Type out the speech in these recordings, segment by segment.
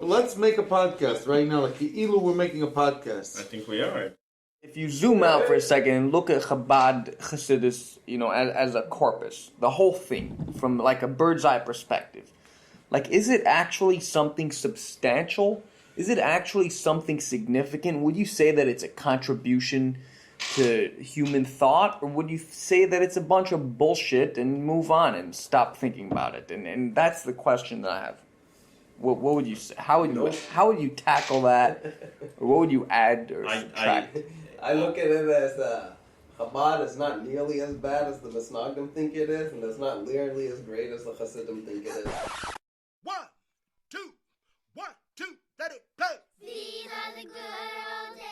Let's make a podcast right now. Like Ilu, we're making a podcast. I think we are. If you zoom out for a second and look at Chabad Chassidus, as a corpus, the whole thing, from like a bird's eye perspective, like, is it actually something substantial? Is it actually something significant? Would you say that it's a contribution to human thought, or would you say that it's a bunch of bullshit and move on and stop thinking about it? And that's the question that I have. What would you say? How would you tackle that, or what would you add or subtract? I look at it as Chabad is not nearly as bad as the Misnagdim think it is, and it's not nearly as great as the Hasidim think it is. 1, 2, 1, 2, let it play. These are the good old days.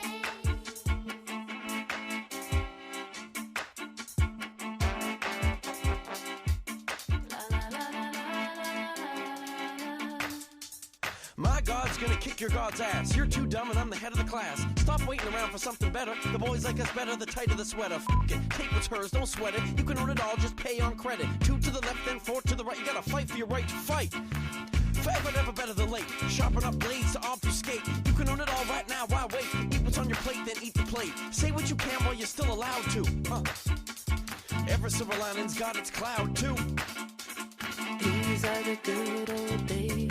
My God's gonna kick your God's ass. You're too dumb and I'm the head of the class. Stop waiting around for something better. The boys like us better, the tighter the sweater. F it, take what's hers, don't sweat it. You can earn it all, just pay on credit. 2 to the left, then 4 to the right. You gotta fight for your right to fight. Forever, never better than late. Sharpen up blades to obfuscate. You can earn it all right now, why wait? Eat what's on your plate, then eat the plate. Say what you can while you're still allowed to. Every silver lining's got its cloud too. These are the good old days.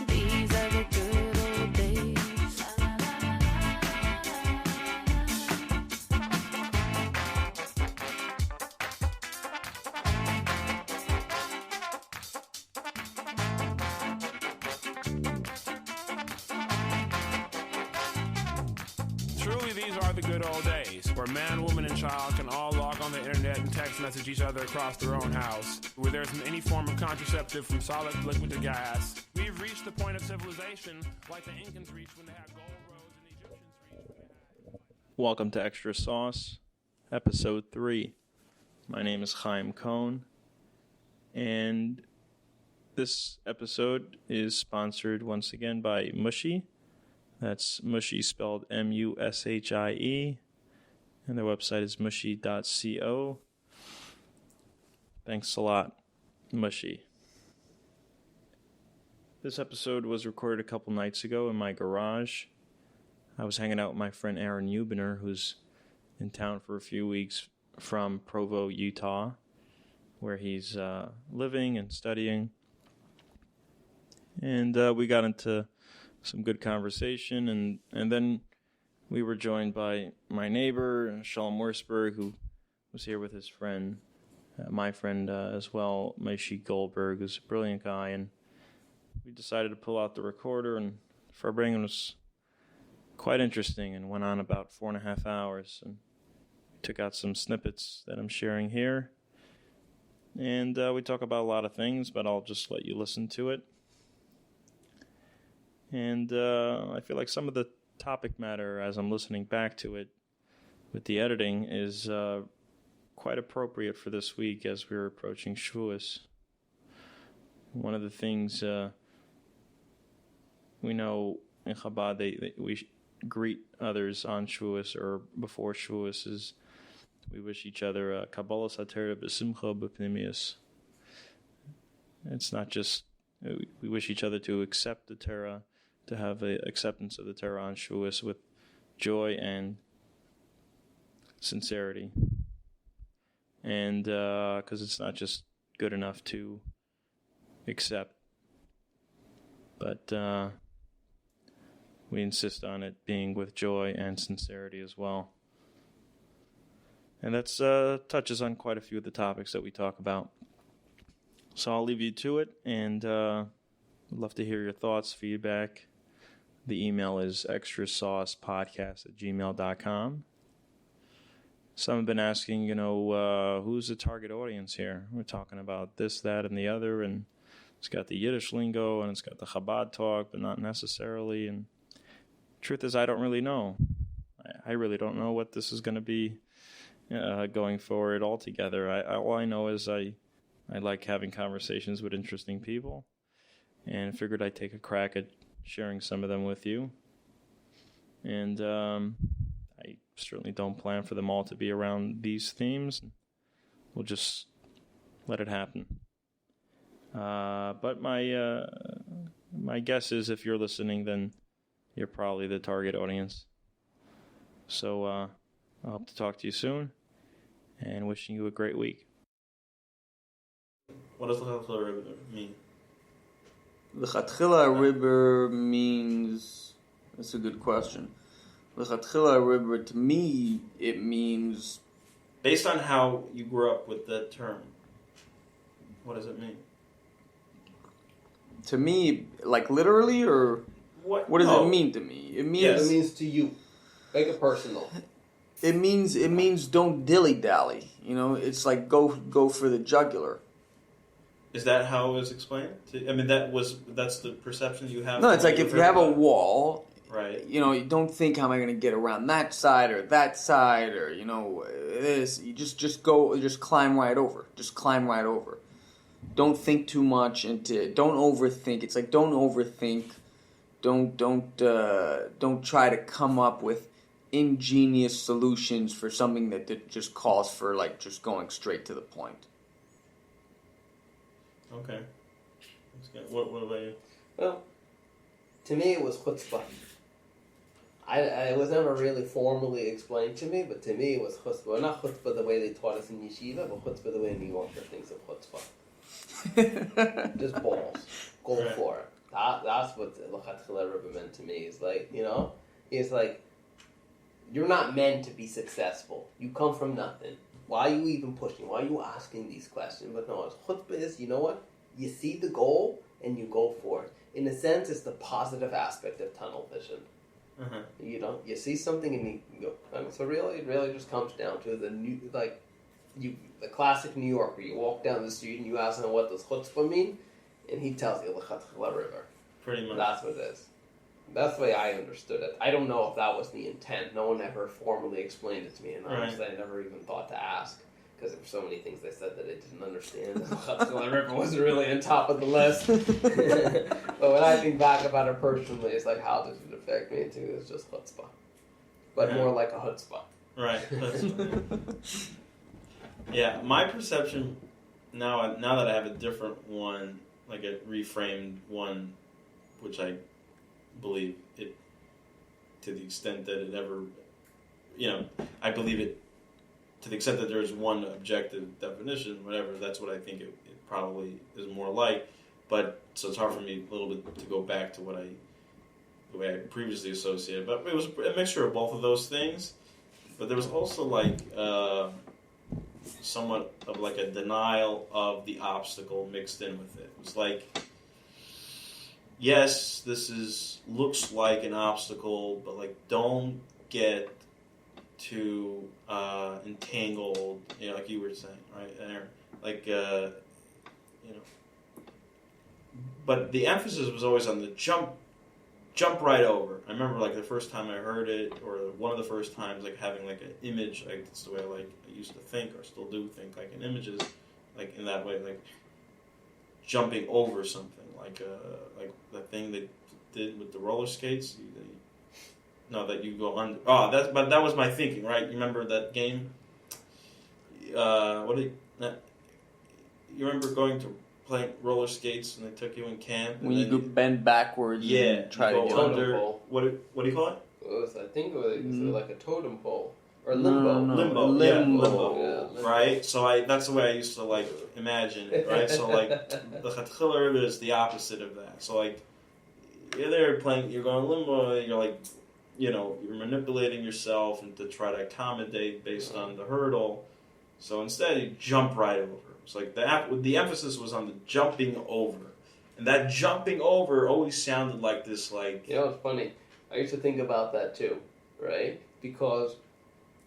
These are the good old days. Truly, these are the good old days, where man, woman, and child can all log on the internet and text message each other across their own house, where there's any form of contraceptive from solid to liquid to gas. We've reached the point of civilization like the Incans reached when they had gold roads and the Egyptians reached when they had... Welcome to Extra Sauce, Episode 3. My name is Chaim Cohn, and this episode is sponsored once again by Moishy. That's Moishy spelled M-U-S-H-I-E, and their website is moishy.co. Thanks a lot, Moishy. This episode was recorded a couple nights ago in my garage. I was hanging out with my friend Aaron Huebner, who's in town for a few weeks from Provo, Utah, where he's living and studying. And we got into some good conversation, and then we were joined by my neighbor, Sholom Wircberg, who was here with his friend, my friend as well, Moishy Goldberg, who's a brilliant guy, and we decided to pull out the recorder, and Farbringen was quite interesting and went on about 4.5 hours, and took out some snippets that I'm sharing here, and we talk about a lot of things, but I'll just let you listen to it. And I feel like some of the topic matter, as I'm listening back to it with the editing, is quite appropriate for this week as we're approaching Shavuos. One of the things we know in Chabad, we greet others on Shavuos or before Shavuos, is we wish each other Kabbalah Satera B'Simcha B'Pnimius. It's not just we wish each other to accept the Torah, to have an acceptance of the Torah on Shavuos with joy and sincerity. And because it's not just good enough to accept, but we insist on it being with joy and sincerity as well. And that's touches on quite a few of the topics that we talk about. So I'll leave you to it, and I'd love to hear your thoughts, feedback. The email is extrasaucepodcast@gmail.com. Some have been asking, who's the target audience here? We're talking about this, that, and the other, and it's got the Yiddish lingo, and it's got the Chabad talk, but not necessarily. And truth is, I don't really know. I really don't know what this is going to be going forward altogether. All I know is I like having conversations with interesting people, and figured I'd take a crack at sharing some of them with you. And I certainly don't plan for them all to be around these themes. We'll just let it happen. But my guess is if you're listening, then you're probably the target audience. So I hope to talk to you soon, and wishing you a great week. What does Ariber mean? Lechatchila Ariber means... That's a good question. Lechatchila Ariber, to me, it means... Based on how you grew up with that term, what does it mean? To me, like literally, or what does it mean to me? It means... It means to you. Make it personal. It means don't dilly-dally. You know, it's like go for the jugular. Is that how it was explained? I mean, that's the perception you have? No, it's like if you have a wall, right? You know, you don't think, how am I going to get around that side, or you know, this. You just climb right over. Just climb right over. Don't think too much don't overthink. It's like don't overthink. Don't try to come up with ingenious solutions for something that just calls for like just going straight to the point. Okay. What about you? Well, to me it was chutzpah. It was never really formally explained to me, but to me it was chutzpah. Not chutzpah the way they taught us in yeshiva, but chutzpah the way New Yorker thinks of chutzpah. Just balls. Go for it. That's what Lechatchila Ariber meant to me. It's like, you know, it's like, you're not meant to be successful. You come from nothing. Why are you even pushing? Why are you asking these questions? But no, chutzpah is, you know what? You see the goal and you go for it. In a sense, it's the positive aspect of tunnel vision. Uh-huh. You know, you see something and you go. I mean, so really, it really just comes down to the classic New Yorker. You walk down the street and you ask him, what does chutzpah mean? And he tells you, Lechatchila Ariber. Pretty much. That's what it is. That's the way I understood it. I don't know if that was the intent. No one ever formally explained it to me, and honestly, I never even thought to ask, because there were so many things they said that I didn't understand. Ariber wasn't really on top of the list. But when I think back about it personally, it's like, how does it affect me? It's just chutzpah. But more like a chutzpah. Right. Yeah, my perception, now that I have a different one, like a reframed one, which I believe it to the extent that it ever, you know, I believe it to the extent that there's one objective definition, whatever, that's what I think it probably is more like. But so it's hard for me a little bit to go back to the way I previously associated. But it was a mixture of both of those things. But there was also like somewhat of like a denial of the obstacle mixed in with it. It was like, yes, this looks like an obstacle, but like don't get too entangled, you know, like you were saying, right? Aaron? Like, you know, but the emphasis was always on the jump right over. I remember like the first time I heard it, or one of the first times, like having like an image, like that's the way I used to think, or still do think, like in images, like in that way, like jumping over something, like the thing they did with the roller skates. That you go under. Oh, but that was my thinking, right? You remember that game? You remember going to play roller skates and they took you in camp? When you go bend backwards, and try to get under. What do you call it? I think it was like a totem pole or limbo. Limbo. Yeah, limbo. Right. So that's the way I used to like imagine it. Right. So like the Lechatchila Ariber is the opposite of that. So like you're there playing, you're going limbo, and you're like, you know, you're manipulating yourself and to try to accommodate based on the hurdle. So instead, you jump right over. It's like the emphasis was on the jumping over, and that jumping over always sounded like this, like, you know, it's funny. I used to think about that too, right? Because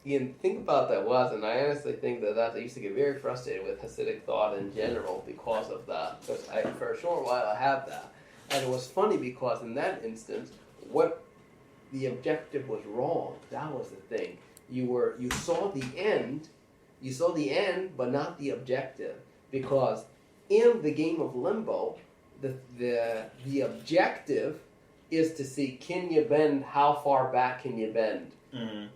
you think about that and I honestly think that I used to get very frustrated with Hasidic thought in general because of that. Because for a short while I had that, and it was funny because in that instance, the objective was wrong. That was the thing. You saw the end, but not the objective. Because in the game of Limbo, the objective is to see, can you bend? How far back can you bend? Mm-hmm.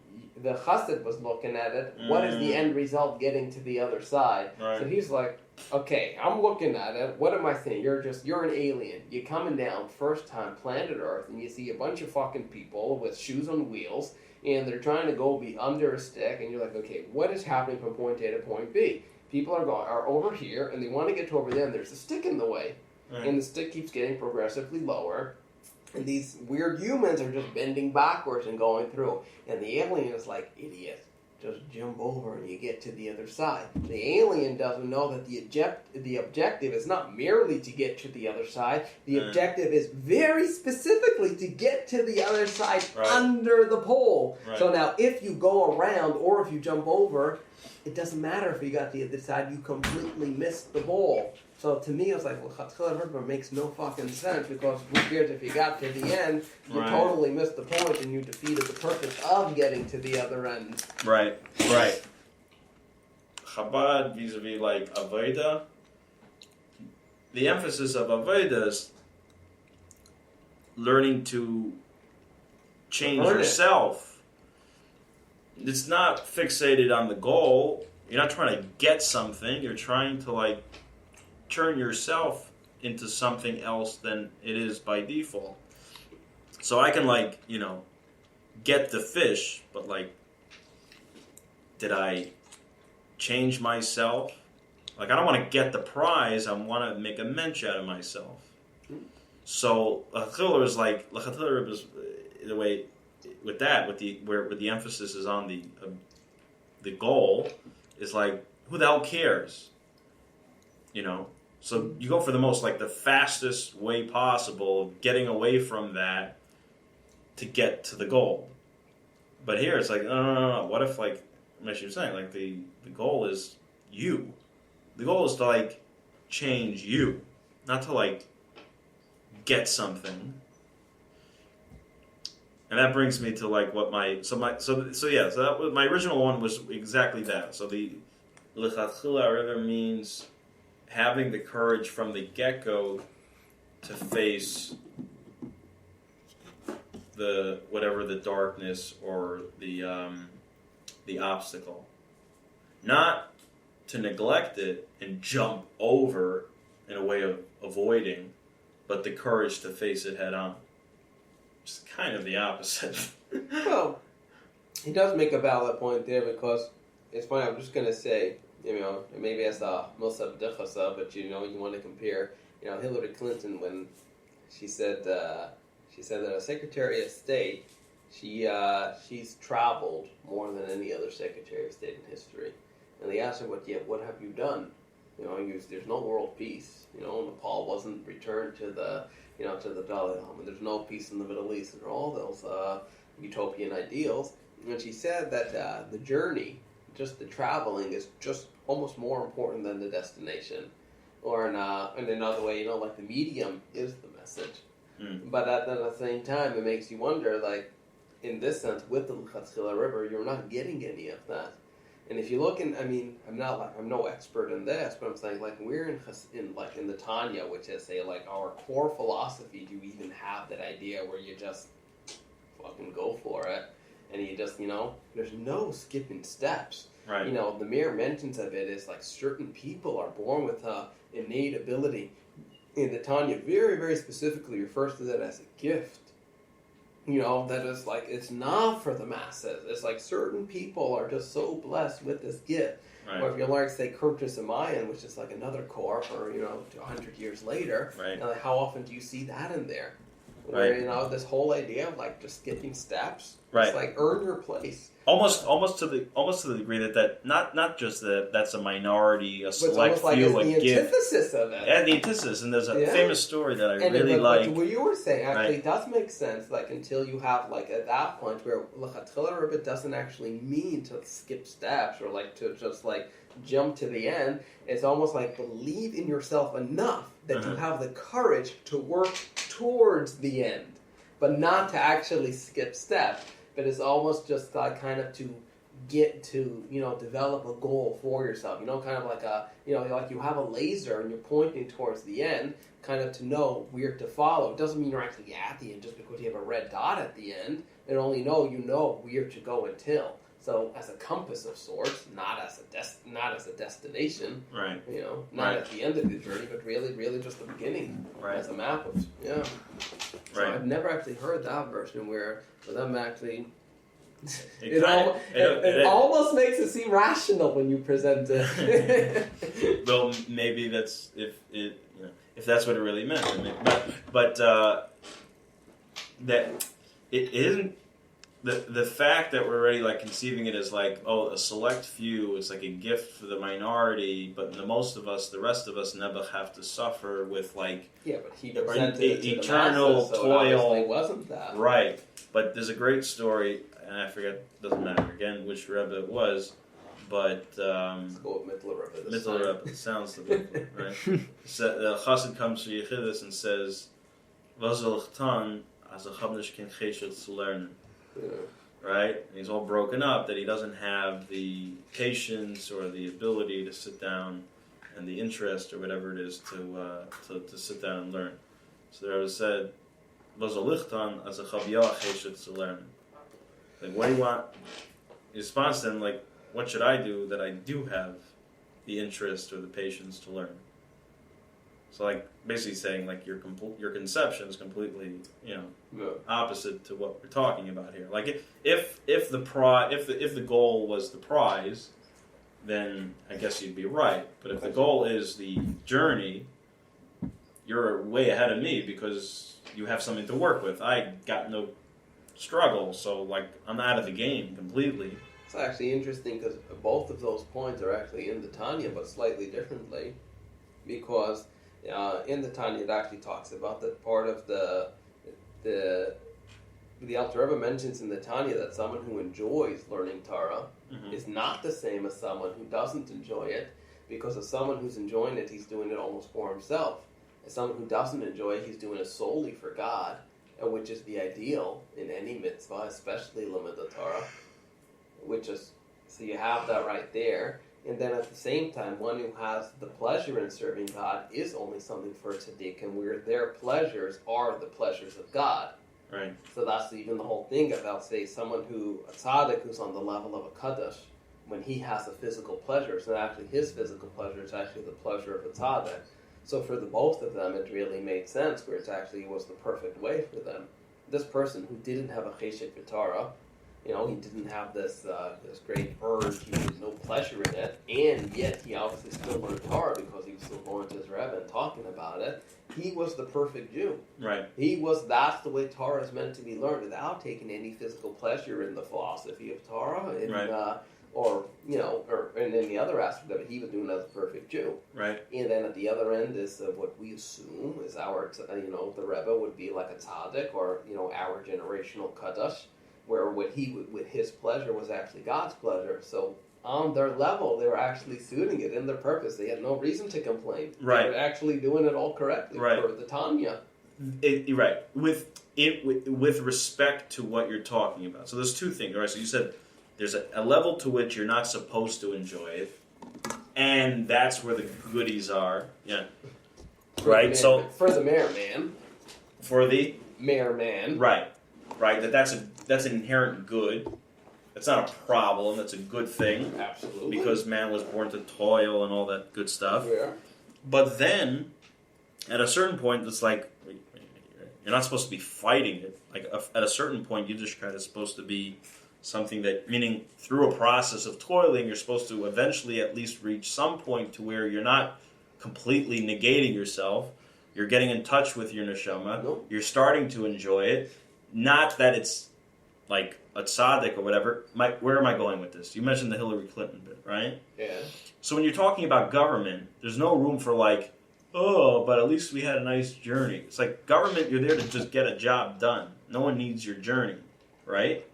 the chassid was looking at it. What is the end result getting to the other side? Right. So he's like, okay, I'm looking at it. What am I saying? You're an alien. You're coming down, first time, planet Earth, and you see a bunch of fucking people with shoes on wheels, and they're trying to go be under a stick, and you're like, okay, what is happening from point A to point B? People are over here, and they want to get to over there, and there's a stick in the way. Right. And the stick keeps getting progressively lower. And these weird humans are just bending backwards and going through. And the alien is like, idiot, just jump over and you get to the other side. The alien doesn't know that the objective is not merely to get to the other side. The objective is very specifically to get to the other side under the pole. Right. So now if you go around or if you jump over, it doesn't matter if you got to the other side. You completely missed the ball. So to me, I was like, well, Ariber makes no fucking sense because who cares if you got to the end? You totally missed the point and you defeated the purpose of getting to the other end. Right. Chabad vis-a-vis like Avodah, the emphasis of Avodah is learning to change yourself. It's not fixated on the goal. You're not trying to get something. You're trying to like turn yourself into something else than it is by default. So I can like, get the fish, but like, did I change myself? Like, I don't want to get the prize. I want to make a mensch out of myself. So L'chatchila is like, L'chatchila is the way with that, where the emphasis is on the goal, is like, who the hell cares? So you go for the most, like, the fastest way possible of getting away from that to get to the goal. But here it's like, no. What if, like Moishy was saying, like, the goal is you. The goal is to, like, change you, not to, like, get something. And that brings me to, like, what my original one was exactly that. So the L'chatchila Ariber means having the courage from the get-go to face the darkness or the obstacle, not to neglect it and jump over in a way of avoiding, but the courage to face it head on. It's kind of the opposite. Well, he does make a valid point there because it's funny. I'm just gonna say, maybe as a Milsa B'dichasa, but you want to compare, Hillary Clinton when she said that a Secretary of State, she's traveled more than any other Secretary of State in history, and they asked her, what have you done? There's no world peace. Nepal wasn't returned to the Dalai Lama. There's no peace in the Middle East, and all those utopian ideals. And she said that the journey, just the traveling, is just almost more important than the destination. Or in another way, like the medium is the message. But at the same time, it makes you wonder, like, in this sense, with the L'chatchila Ariber, you're not getting any of that. And if you look I'm no expert in this, but I'm saying, like, we're in the Tanya, which is our core philosophy. Do you even have that idea where you just fucking go for it, and you just there's no skipping steps. Right. The mere mentions of it is like certain people are born with innate ability. And the Tanya very, very specifically refers to that as a gift. That is like, it's not for the masses. It's like certain people are just so blessed with this gift. Right. Or if you like, say, Kurtis Mayan, which is like another core for, 100 years later. Right. Like, how often do you see that in there? Where, this whole idea of like just skipping steps. Right. It's like earn your place. Almost to the degree that not just that's a minority, a select but few, like the antithesis of it. Yeah, the antithesis. And there's a famous story that I really like. What you were saying actually does make sense. Like until you have like at that point where L'chatchila Ariber doesn't actually mean to skip steps or like to just like jump to the end. It's almost like believe in yourself enough that you have the courage to work towards the end, but not to actually skip steps. But it's almost just kind of to get to, develop a goal for yourself. Kind of like like you have a laser and you're pointing towards the end, kind of to know where to follow. It doesn't mean you're actually at the end just because you have a red dot at the end. It only you know where to go until. So as a compass of sorts, not as a destination. Right. Not at the end of the journey, but really just the beginning. Right. As a map of So Right. I've never actually heard that version where for them actually. It almost makes it seem rational when you present it. Well, maybe that's if that's what it really meant. But that it isn't. The fact that we're already like conceiving it as like, oh, a select few, it's like a gift for the minority, but the rest of us never have to suffer with like but he presented it to eternal the masses, so toil. It obviously wasn't that. Right. But there's a great story, and I forget, doesn't matter again which Rebbe it was, but let's go with Mittler Rebbe. Mittler Rebbe sounds the big right. So the Chassid comes to Yechidus and says, "Was soll ich tun, als ich hab nicht kein Chesed zu lernen?" Right? And he's all broken up that he doesn't have the patience or the ability to sit down and the interest or whatever it is to sit down and learn. So the Rebbe said, "Was soll ich tun, als ich hab ja Chesed zu lernen?" Like, what do you want? He responds to him like, what should I do that I do have the interest or the patience to learn? So, like, basically saying, like, your conception is completely, opposite to what we're talking about here. Like, if the goal was the prize, then I guess you'd be right. But if the goal is the journey, you're way ahead of me because you have something to work with. I got no struggle, so like I'm out of the game completely. It's actually interesting because both of those points are actually in the Tanya, but slightly differently, because in the Tanya it actually talks about that part of the Alter Rebbe mentions in the Tanya that someone who enjoys learning Torah is not the same as someone who doesn't enjoy it, because as someone who's enjoying it, he's doing it almost for himself. As someone who doesn't enjoy it, he's doing it solely for God, which is the ideal in any mitzvah, especially Limud Torah. So you have that right there. And then at the same time, one who has the pleasure in serving God is only something for tzaddik, and where their pleasures are the pleasures of God. Right. So that's even the whole thing about, say, someone a tzaddik who's on the level of a kaddish, when he has a physical pleasure, it's not actually his physical pleasure, it's actually the pleasure of a tzaddik. So for the both of them, it really made sense, where it actually was the perfect way for them. This person who didn't have a cheshek v'Torah, he didn't have this great urge, he had no pleasure in it, and yet he obviously still learned Torah because he was still going to his Rebbe and talking about it. He was the perfect Jew. Right. That's the way Torah is meant to be learned, without taking any physical pleasure in the philosophy of Torah, or in any other aspect of it. He was doing it as a perfect Jew. Right. And then at the other end is what we assume is our, the Rebbe would be like a tzaddik, or, our generational kaddish, where with his pleasure was actually God's pleasure. So on their level, they were actually suiting it in their purpose. They had no reason to complain. Right. They were actually doing it all correctly for the Tanya. Right. With respect to what you're talking about. So there's two things, right? So you said there's a level to which you're not supposed to enjoy it, and that's where the goodies are. Yeah. Right? So for the mayor man. For the mayor man. Right. Right? That's an inherent good. That's not a problem. That's a good thing. Absolutely. Because man was born to toil and all that good stuff. Yeah. But then, at a certain point, it's like, you're not supposed to be fighting it. Like, at a certain point, Yiddishkeit is supposed to be something that, meaning through a process of toiling, you're supposed to eventually at least reach some point to where you're not completely negating yourself. You're getting in touch with your neshama. Nope. You're starting to enjoy it. Not that it's like a tzaddik or whatever. Where am I going with this? You mentioned the Hillary Clinton bit, right? Yeah. So when you're talking about government, there's no room for like, oh, but at least we had a nice journey. It's like government, you're there to just get a job done. No one needs your journey, right?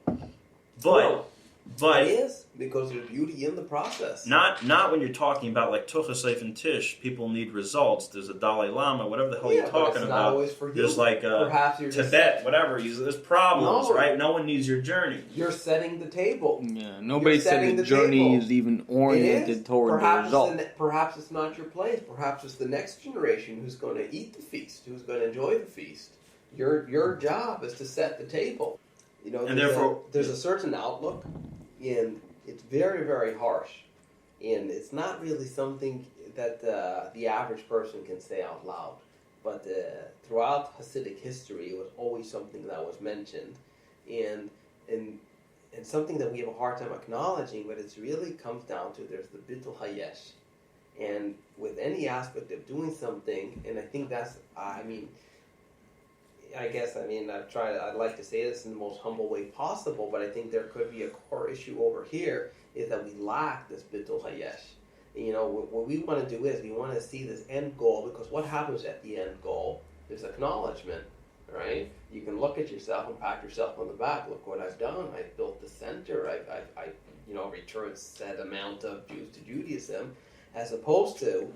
But it is, because there's beauty in the process. Not when you're talking about like Tuchasef and Tish, people need results. There's a Dalai Lama, whatever the hell you're talking about. Always for you. There's like Tibet, whatever. There's problems, right? No one needs your journey. You're setting the table. Yeah, nobody said the journey is even oriented toward the result. Perhaps it's not your place. Perhaps it's the next generation who's going to eat the feast, who's going to enjoy the feast. Your job is to set the table. And therefore, there's a certain outlook in it's very, very harsh. And it's not really something that the average person can say out loud. But throughout Hasidic history, it was always something that was mentioned. And something that we have a hard time acknowledging, but it really comes down to there's the Bittul Hayesh. And with any aspect of doing something, and I think that's, I'd like to say this in the most humble way possible, but I think there could be a core issue over here, is that we lack this Bittul Hayesh. What we want to do is we want to see this end goal, because what happens at the end goal? There's acknowledgement, right? You can look at yourself and pat yourself on the back. Look what I've done. I've built the center. I returned set amount of Jews to Judaism, as opposed to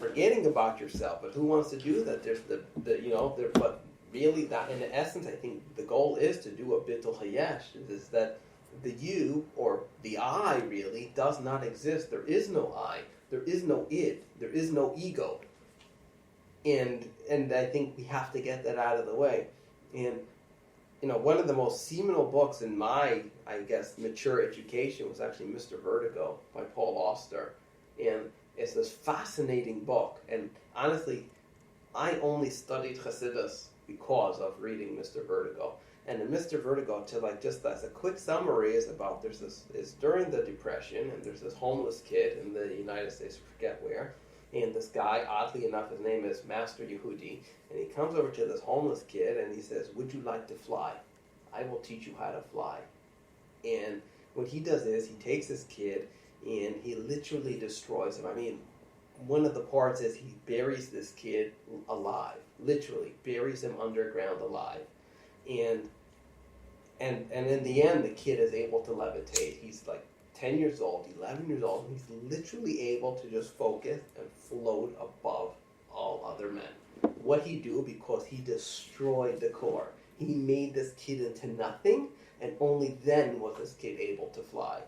forgetting about yourself. But who wants to do that? There's but really that in essence, I think the goal is to do a Bittul Hayesh, is that the you, or the I, really does not exist. There is no I. There is no id. There is no ego. And I think we have to get that out of the way. And one of the most seminal books in my, mature education was actually Mr. Vertigo by Paul Auster. And it's this fascinating book. And honestly, I only studied Hasidus because of reading Mr. Vertigo. And in Mr. Vertigo, just as a quick summary, is during the Depression, and there's this homeless kid in the United States, I forget where, and this guy, oddly enough, his name is Master Yehudi, and he comes over to this homeless kid and he says, "Would you like to fly? I will teach you how to fly." And what he does is he takes this kid and he literally destroys him. One of the parts is he buries this kid alive, literally buries him underground alive. And in the end, the kid is able to levitate. He's like 10 years old, 11 years old, and he's literally able to just focus and float above all other men. What he do? Because he destroyed the core. He made this kid into nothing, and only then was this kid able to fly.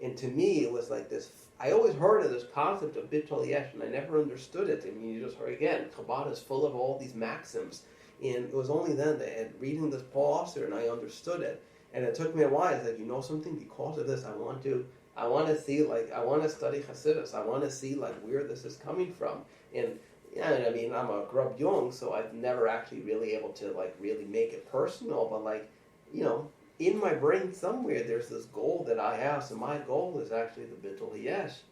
And to me, it was like this. I always heard of this concept of Bittul Hayesh, and I never understood it. You just heard, again, Chabad is full of all these maxims. And it was only then that reading this Paul Auster, and I understood it. And it took me a while. It's like, something, because of this, I want to study Hasidus. I want to see where this is coming from. And I'm a grub young, so I've never actually really able to really make it personal. But in my brain somewhere, there's this goal that I have. So my goal is actually the Bittul Hayesh.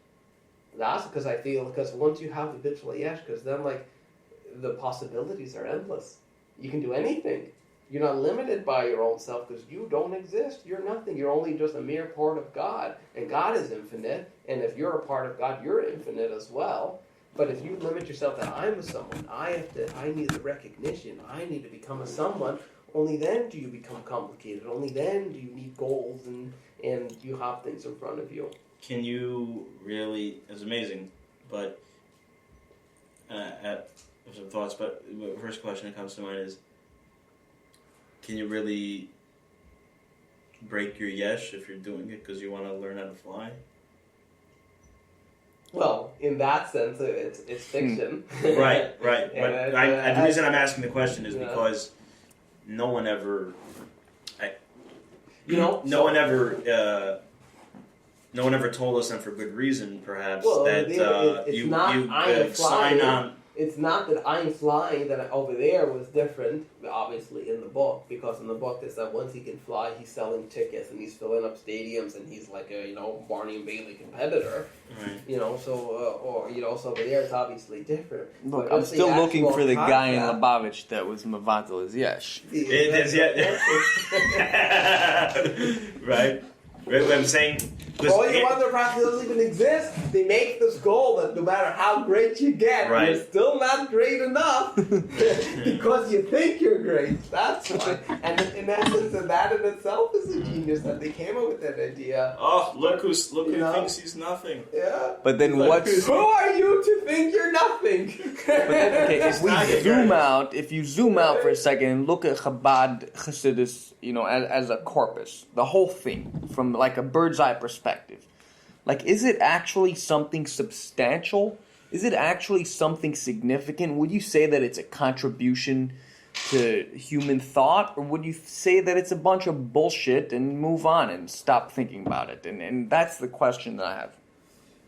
That's because I feel, because once you have the Bittul Hayesh, because then the possibilities are endless. You can do anything. You're not limited by your own self, because you don't exist. You're nothing. You're only just a mere part of God. And God is infinite. And if you're a part of God, you're infinite as well. But if you limit yourself that I'm a someone, I need the recognition, I need to become a someone, only then do you become complicated. Only then do you need goals and you have things in front of you. Can you really, it's amazing, but some thoughts, but the first question that comes to mind is, can you really break your yesh if you're doing it because you want to learn how to fly? Well, in that sense, it's fiction. Right. But the reason I'm asking the question is because no one ever told us, and for good reason, perhaps, that you sign on. It's not that I'm flying, that over there was different, obviously, in the book, because in the book they said once he can fly, he's selling tickets and he's filling up stadiums and he's like a, Barney and Bailey competitor. Right. So over there it's obviously different. Look, I'm still looking for the guy in Lubavitch that was Mavatal is Yesh. It is, yeah. Right? What I'm saying. All you wonder practice doesn't even exist. They make this goal that no matter how great you get, you're still not great enough because you think you're great. That's why. And in essence, that in itself is a genius that they came up with that idea. Oh, look who thinks he's nothing. Yeah. But then who are you to think you're nothing? But then, if you zoom out for a second and look at Chabad Hasidus, as a corpus, the whole thing from like a bird's eye perspective. Is it actually something substantial? Is it actually something significant? Would you say that it's a contribution to human thought, or would you say that it's a bunch of bullshit and move on and stop thinking about it? And that's the question that I have.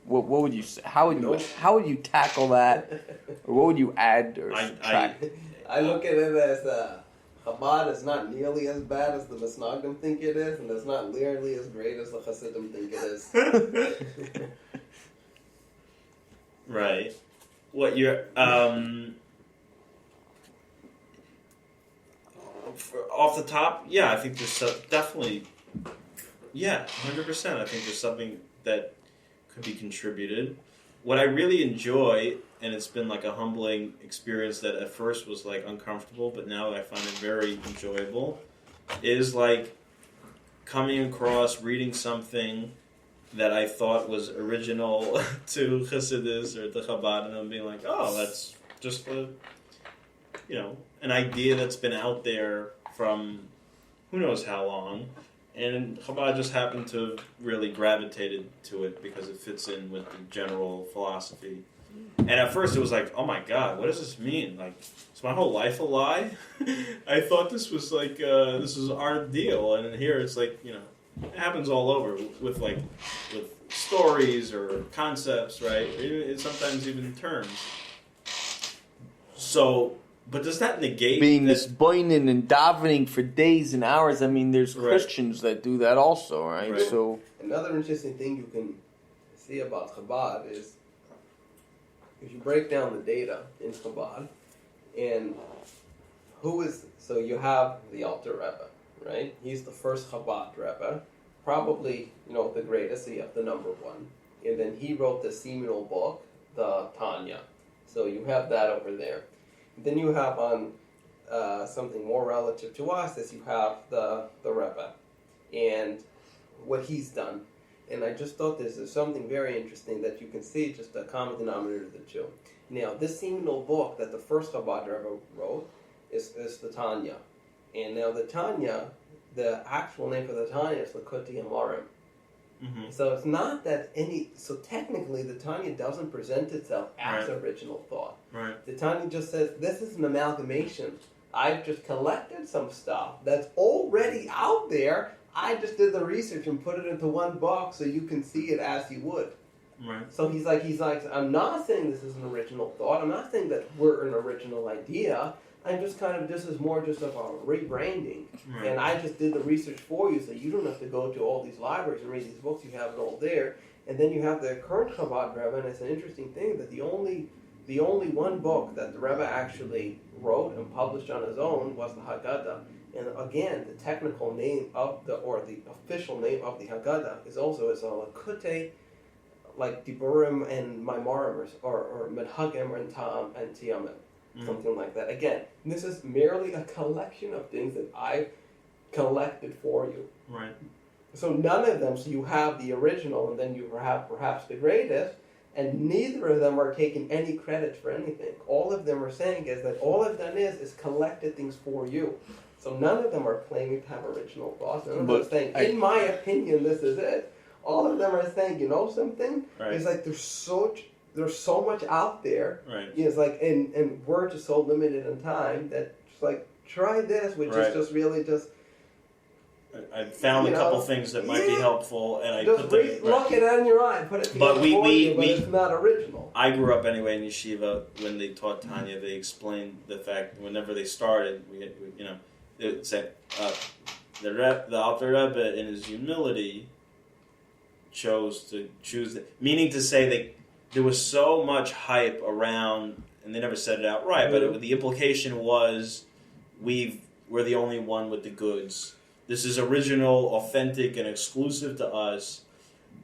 What would you say? How would you tackle that, or what would you add or subtract? I look at it as Chabad is not nearly as bad as the Misnagdim think it is, and it's not nearly as great as the Hasidim think it is. Right. What you're off the top, yeah, I think there's definitely, 100%. I think there's something that could be contributed. What I really enjoy, and it's been like a humbling experience that at first was like uncomfortable, but now I find it very enjoyable, is like coming across reading something that I thought was original to Chassidus or to Chabad, and I'm being like, oh, that's just an idea that's been out there from who knows how long, and Chabad just happened to have really gravitated to it because it fits in with the general philosophy. And at first it was like, oh my God, what does this mean? Like, is my whole life a lie? I thought this was like, this was our deal, and here it's like, it happens all over with stories or concepts, right? Sometimes even terms. So, but does that negate being that, this boinin and davening for days and hours? I mean, there's Christians that do that also, right? So another interesting thing you can see about Chabad is if you break down the data in Chabad, and so you have the Alter Rebbe, right? He's the first Chabad Rebbe, probably, the greatest, so you have the number one. And then he wrote the seminal book, the Tanya. So you have that over there. Then you have on something more relative to us is you have the Rebbe and what he's done. And I just thought this is something very interesting that you can see just a common denominator of the two. Now, this seminal book that the first Chabad Rebbe wrote is the Tanya. And now the Tanya, the actual name for the Tanya is Likutei Amarim. Mm-hmm. So it's not that so technically the Tanya doesn't present itself as original thought. Right. The Tanya just says, this is an amalgamation. I've just collected some stuff that's already out there. I just did the research and put it into one box so you can see it as you would. Right. So he's like, I'm not saying this is an original thought. I'm not saying that we're an original idea. I'm just this is more just of a rebranding. Right. And I just did the research for you so you don't have to go to all these libraries and read these books. You have it all there. And then you have the current Chabad Rebbe, and it's an interesting thing that the only one book that the Rebbe actually wrote and published on his own was the Haggadah. And again, the technical name the official name of the Haggadah is also a Likutei, like Diburim and Maimarim, or Menhagim and Ta'am and Tiyamim. Something like that. Again, this is merely a collection of things that I've collected for you. Right. So none of them, so you have the original and then you have perhaps the greatest, and neither of them are taking any credit for anything. All of them are saying is that all I've done is collected things for you. So none of them are claiming to have original thoughts. None of them are saying, in my opinion, this is it. All of them are saying, something? Right. It's like there's so much out there. Right. It's like, and we're just so limited in time that just like try this, which is just really just. I found a couple things that might be helpful, and I just put them. Look it in your eye, put it together but it's not original. I grew up anyway in yeshiva. When they taught Tanya, they explained the fact whenever they started, it said the Alter Rebbe in his humility chose to choose meaning to say there was so much hype around, and they never said it outright, but the implication was we're the only one with the goods. This is original, authentic, and exclusive to us.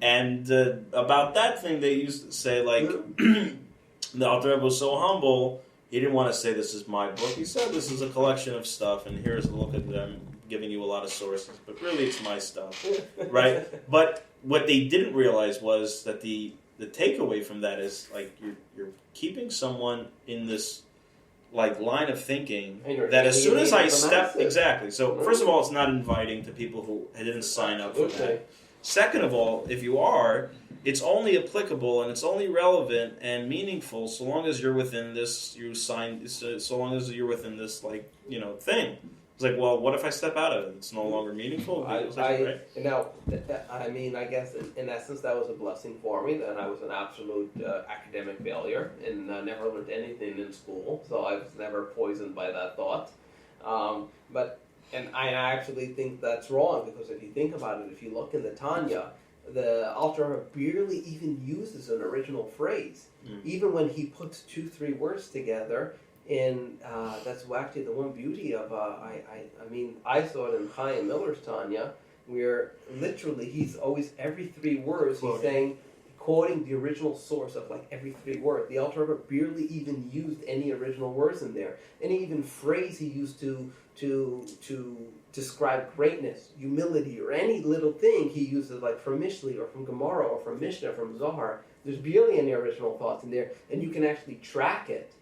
And about that thing, they used to say, like, the Alter Rebbe was so humble, he didn't want to say this is my book. He said this is a collection of stuff, and here's a look at them, giving you a lot of sources. But really, it's my stuff, right? But what they didn't realize was that the takeaway from that is, like, you're keeping someone in this line of thinking that as soon as I step... Exactly. So, first of all, it's not inviting to people who didn't sign up for that. Second of all, if you are, it's only applicable and it's only relevant and meaningful so long as you're within this. So long as you're within this, like, you know, thing. It's like, well, what if I step out of it? It's no longer meaningful. I mean, I guess in essence that was a blessing for me. That I was an absolute academic failure and never learned anything in school, so I was never poisoned by that thought. And I actually think that's wrong, because if you think about it, if you look in the Tanya, the Alter Rebbe barely even uses an original phrase. Even when he puts 2-3 words together, and that's actually the one beauty of, I mean, I saw it in Chaim Miller's Tanya, where literally he's always, every 3 words, he's saying, quoting the original source of like every 3 words. The Alter Rebbe barely even used any original words in there. Any even phrase he used to describe greatness, humility, or any little thing he uses, like from Mishli or from Gemara or from Mishnah, from Zohar. There's barely any original thoughts in there, and you can actually track it.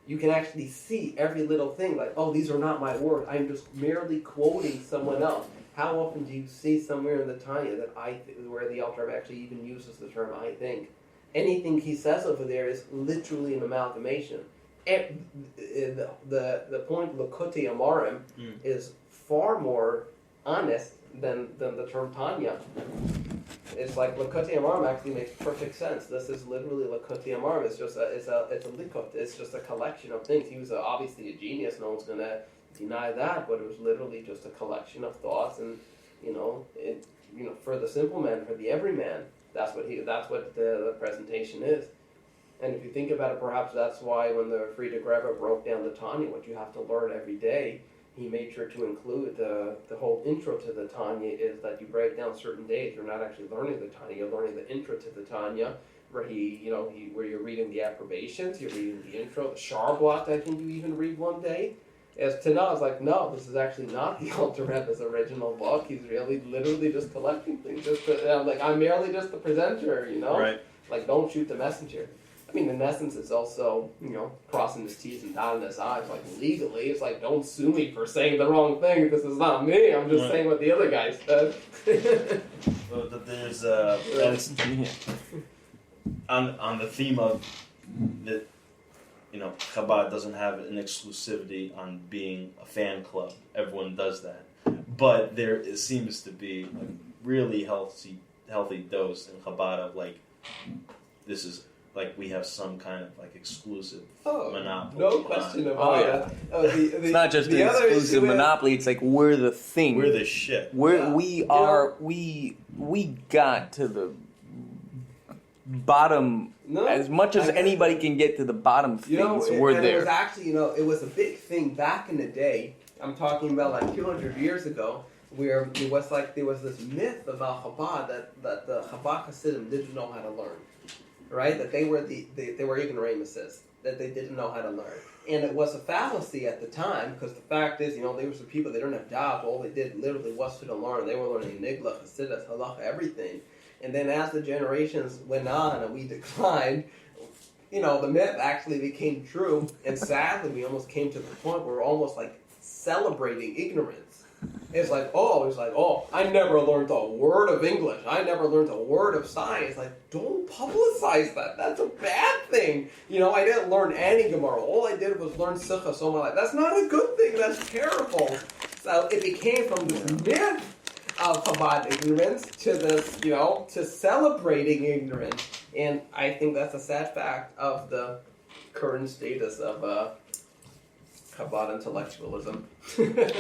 You can actually see every little thing, like, oh, these are not my words. I'm just merely quoting someone else. How often do you see somewhere in the Tanya that where the Alter Rebbe actually even uses the term "I think"? Anything he says over there is literally an amalgamation. The point Lakoti Amarim is far more honest than the term Tanya. It's like Lakoti Amarim actually makes perfect sense. This is literally Lakoti Amarim. It's a likot. It's just a collection of things. He was obviously a genius. No one's gonna deny that, but it was literally just a collection of thoughts, and for the simple man, for the everyman, that's what the presentation is. And if you think about it, perhaps that's why when the Friedrich Rebbe broke down the Tanya, what you have to learn every day, he made sure to include the whole intro to the Tanya is that you break down certain days. You're not actually learning the Tanya, you're learning the intro to the Tanya, where where you're reading the approbations, you're reading the intro, the Sharblat, I think you even read one day. As Tanah, I was like, no, this is actually not the Alter Rebbe's original book. He's really literally just collecting things. I'm merely just the presenter, Right. Like, don't shoot the messenger. I mean, in essence, it's also, crossing his T's and dotting his I's. Like, legally, it's like, don't sue me for saying the wrong thing. This is not me. I'm just saying what the other guy said. Well, there's on the theme of that, Chabad doesn't have an exclusivity on being a fan club. Everyone does that, but it seems to be a really healthy dose in Chabad of like, this is. Like we have some kind of like exclusive monopoly. No question about it. It's not just the exclusive monopoly. It's like we're the thing. We're the shit. We got to the bottom as much as anybody can get to the bottom of things. We're there. It was actually, it was a big thing back in the day. I'm talking about like 200 years ago, where there was this myth about Chabad that the Chabad Hasidim didn't know how to learn. Right, that they were ignoramuses, that they didn't know how to learn, and it was a fallacy at the time, because the fact is, they were some people, they didn't have jobs. All they did literally was to learn. They were learning Nigla, Hasidus, Halacha, everything. And then as the generations went on and we declined, the myth actually became true, and sadly, we almost came to the point where we're almost like celebrating ignorance. It's like, I never learned a word of English. I never learned a word of science. Like, don't publicize that. That's a bad thing. I didn't learn any Gemara. All I did was learn Sichos all my life. That's not a good thing. That's terrible. So it became from this myth of Chabad ignorance to this, to celebrating ignorance. And I think that's a sad fact of the current status of Chabad intellectualism.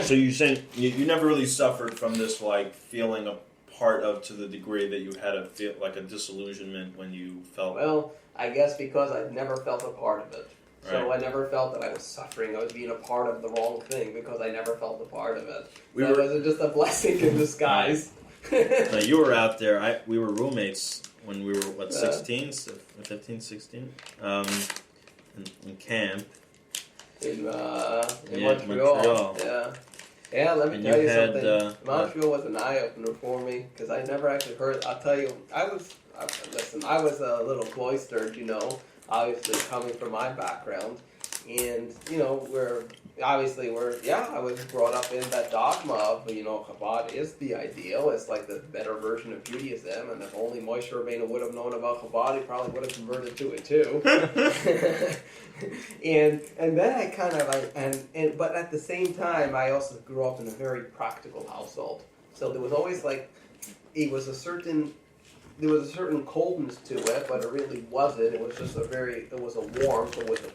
So you're saying you never really suffered from this like feeling a part of, to the degree that you had a feel like a disillusionment when you felt. Well, I guess because I never felt a part of it. So I never felt that I was suffering. I was being a part of the wrong thing because I never felt a part of it. It was just a blessing in disguise. Now, you were out there. We were roommates when we were 16, 15, 16, in camp. In Montreal. Yeah, let me tell you something. Montreal was an eye-opener for me, because I never actually heard. I'll tell you, I was a little cloistered, obviously coming from my background. And, you know, I was brought up in that dogma of, you know, Chabad is the ideal. It's like the better version of Judaism. And if only Moishy Goldberg would have known about Chabad, he probably would have converted to it too. and then I kind of, but at the same time, I also grew up in a very practical household. So there was always there was a certain coldness to it, but it really wasn't. It was just it was a warmth with the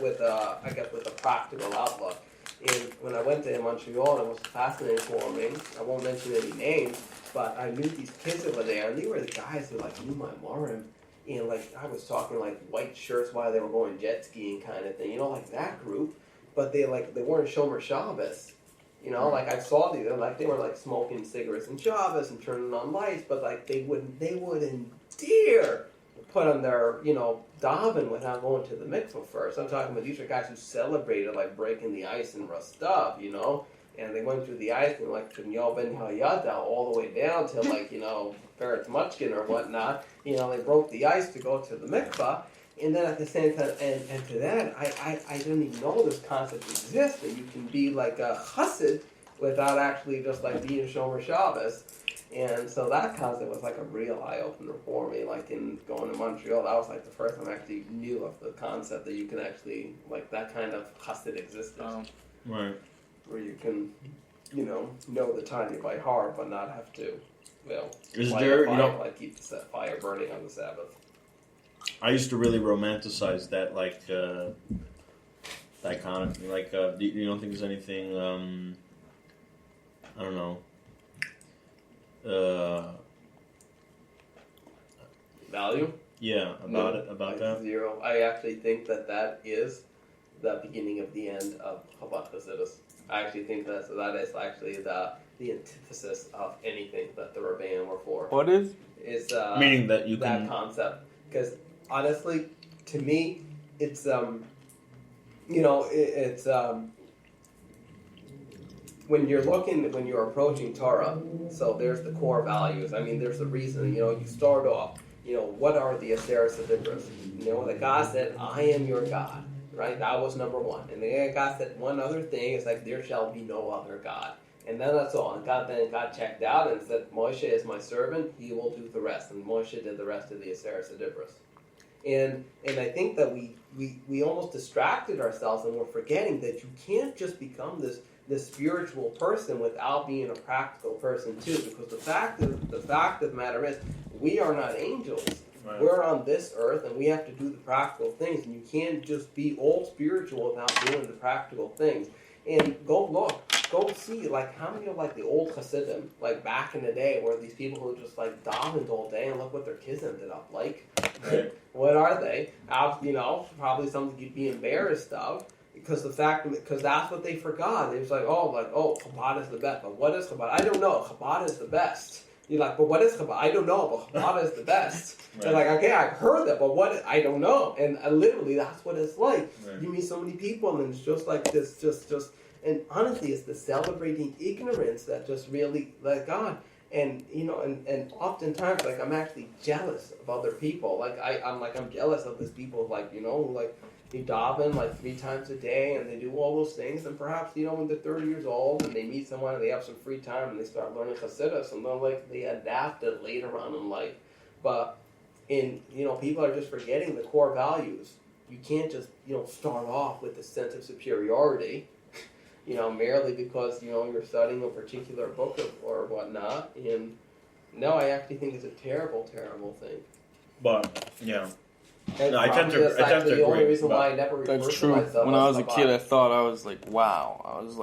with a practical outlook. And when I went to Montreal, it was fascinating for me. I won't mention any names, but I knew these kids over there, and they were the guys who knew my Morim. And I was talking white shirts while they were going jet skiing kind of thing, that group. But they weren't Shomer Shabbos. I saw these, they were smoking cigarettes and Shabbos and turning on lights, but they wouldn't dare put on their, daven without going to the mikvah first. I'm talking about these are guys who celebrated breaking the ice and Rostov, and they went through the ice and from Yal Ben Hayada all the way down till Feretz Muchkin or whatnot. They broke the ice to go to the mikvah. And then at the same time, and to that, I didn't even know this concept exists, that you can be like a chassid without actually just being Shomer Shabbos. And so that concept was a real eye-opener for me. In going to Montreal, that was the first time I actually knew of the concept that you can actually, that kind of chassid existed. Right. Where you can, know the Tanya by heart, but not have to, Is light there, a fire, keep the fire burning on the Sabbath. I used to really romanticize that, dichotomy. You don't think there's anything, I don't know, value? Yeah, about that. Zero. I actually think that is the beginning of the end of Chabad Hasidus. I actually think that is actually the antithesis of anything that the Rebbeim were for. What is? Is meaning that you that can concept. Because honestly, to me, it's when you're approaching Torah. So there's the core values. I mean, there's the reason. You start off. What are the escalated? The God said, "I am your God." Right? That was number one. And then God said one other thing. It's there shall be no other God. And then that's all. And God checked out and said, Moshe is my servant, he will do the rest. And Moshe did the rest of the escalated. And I think that we almost distracted ourselves and we're forgetting that you can't just become this spiritual person without being a practical person too. Because the fact of the matter is, we are not angels. Right. We're on this earth and we have to do the practical things. And you can't just be all spiritual without doing the practical things. And go see, how many of, the old Hasidim, back in the day, were these people who just, davened all day, and look what their kids ended up like. Right. What are they? Probably something you'd be embarrassed of, because that's what they forgot. It was Chabad is the best. But what is Chabad? I don't know. Chabad is the best. You're but what is Chabad? I don't know, but Chabad is the best. Right. They're okay, I've heard that, but what? I don't know. And literally, that's what it's like. Right. You meet so many people, and it's just this, just. And honestly, it's the celebrating ignorance that just really God. And and oftentimes, I'm actually jealous of other people. I'm jealous of these people, they daven 3 times a day, and they do all those things. And perhaps when they're 30 years old and they meet someone and they have some free time and they start learning Hasidus, and then they adapt it later on in life. But people are just forgetting the core values. You can't just start off with a sense of superiority. Merely because, you're studying a particular book or whatnot. And no, I actually think it's a terrible, terrible thing. But, yeah. And no, I tend to agree. The only reason why I never referred That's to true. myself When I was a Chabad. kid, I thought I was wow. I was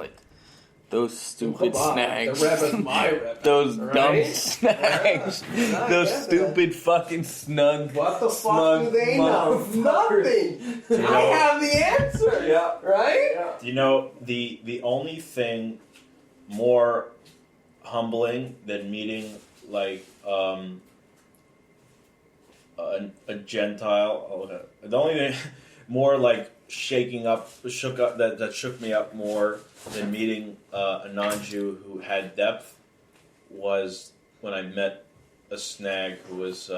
those stupid Chabad, snags. The Rebbe's my Rebbe. Those right? dumb snags. Yeah. Those stupid fucking snug. What the fuck do they know? Nothing. I have the answer. Yeah. Right? Yeah. The only thing more humbling than meeting a Gentile, the only thing more shook up that shook me up more than meeting a non-Jew who had depth was when I met a snag who was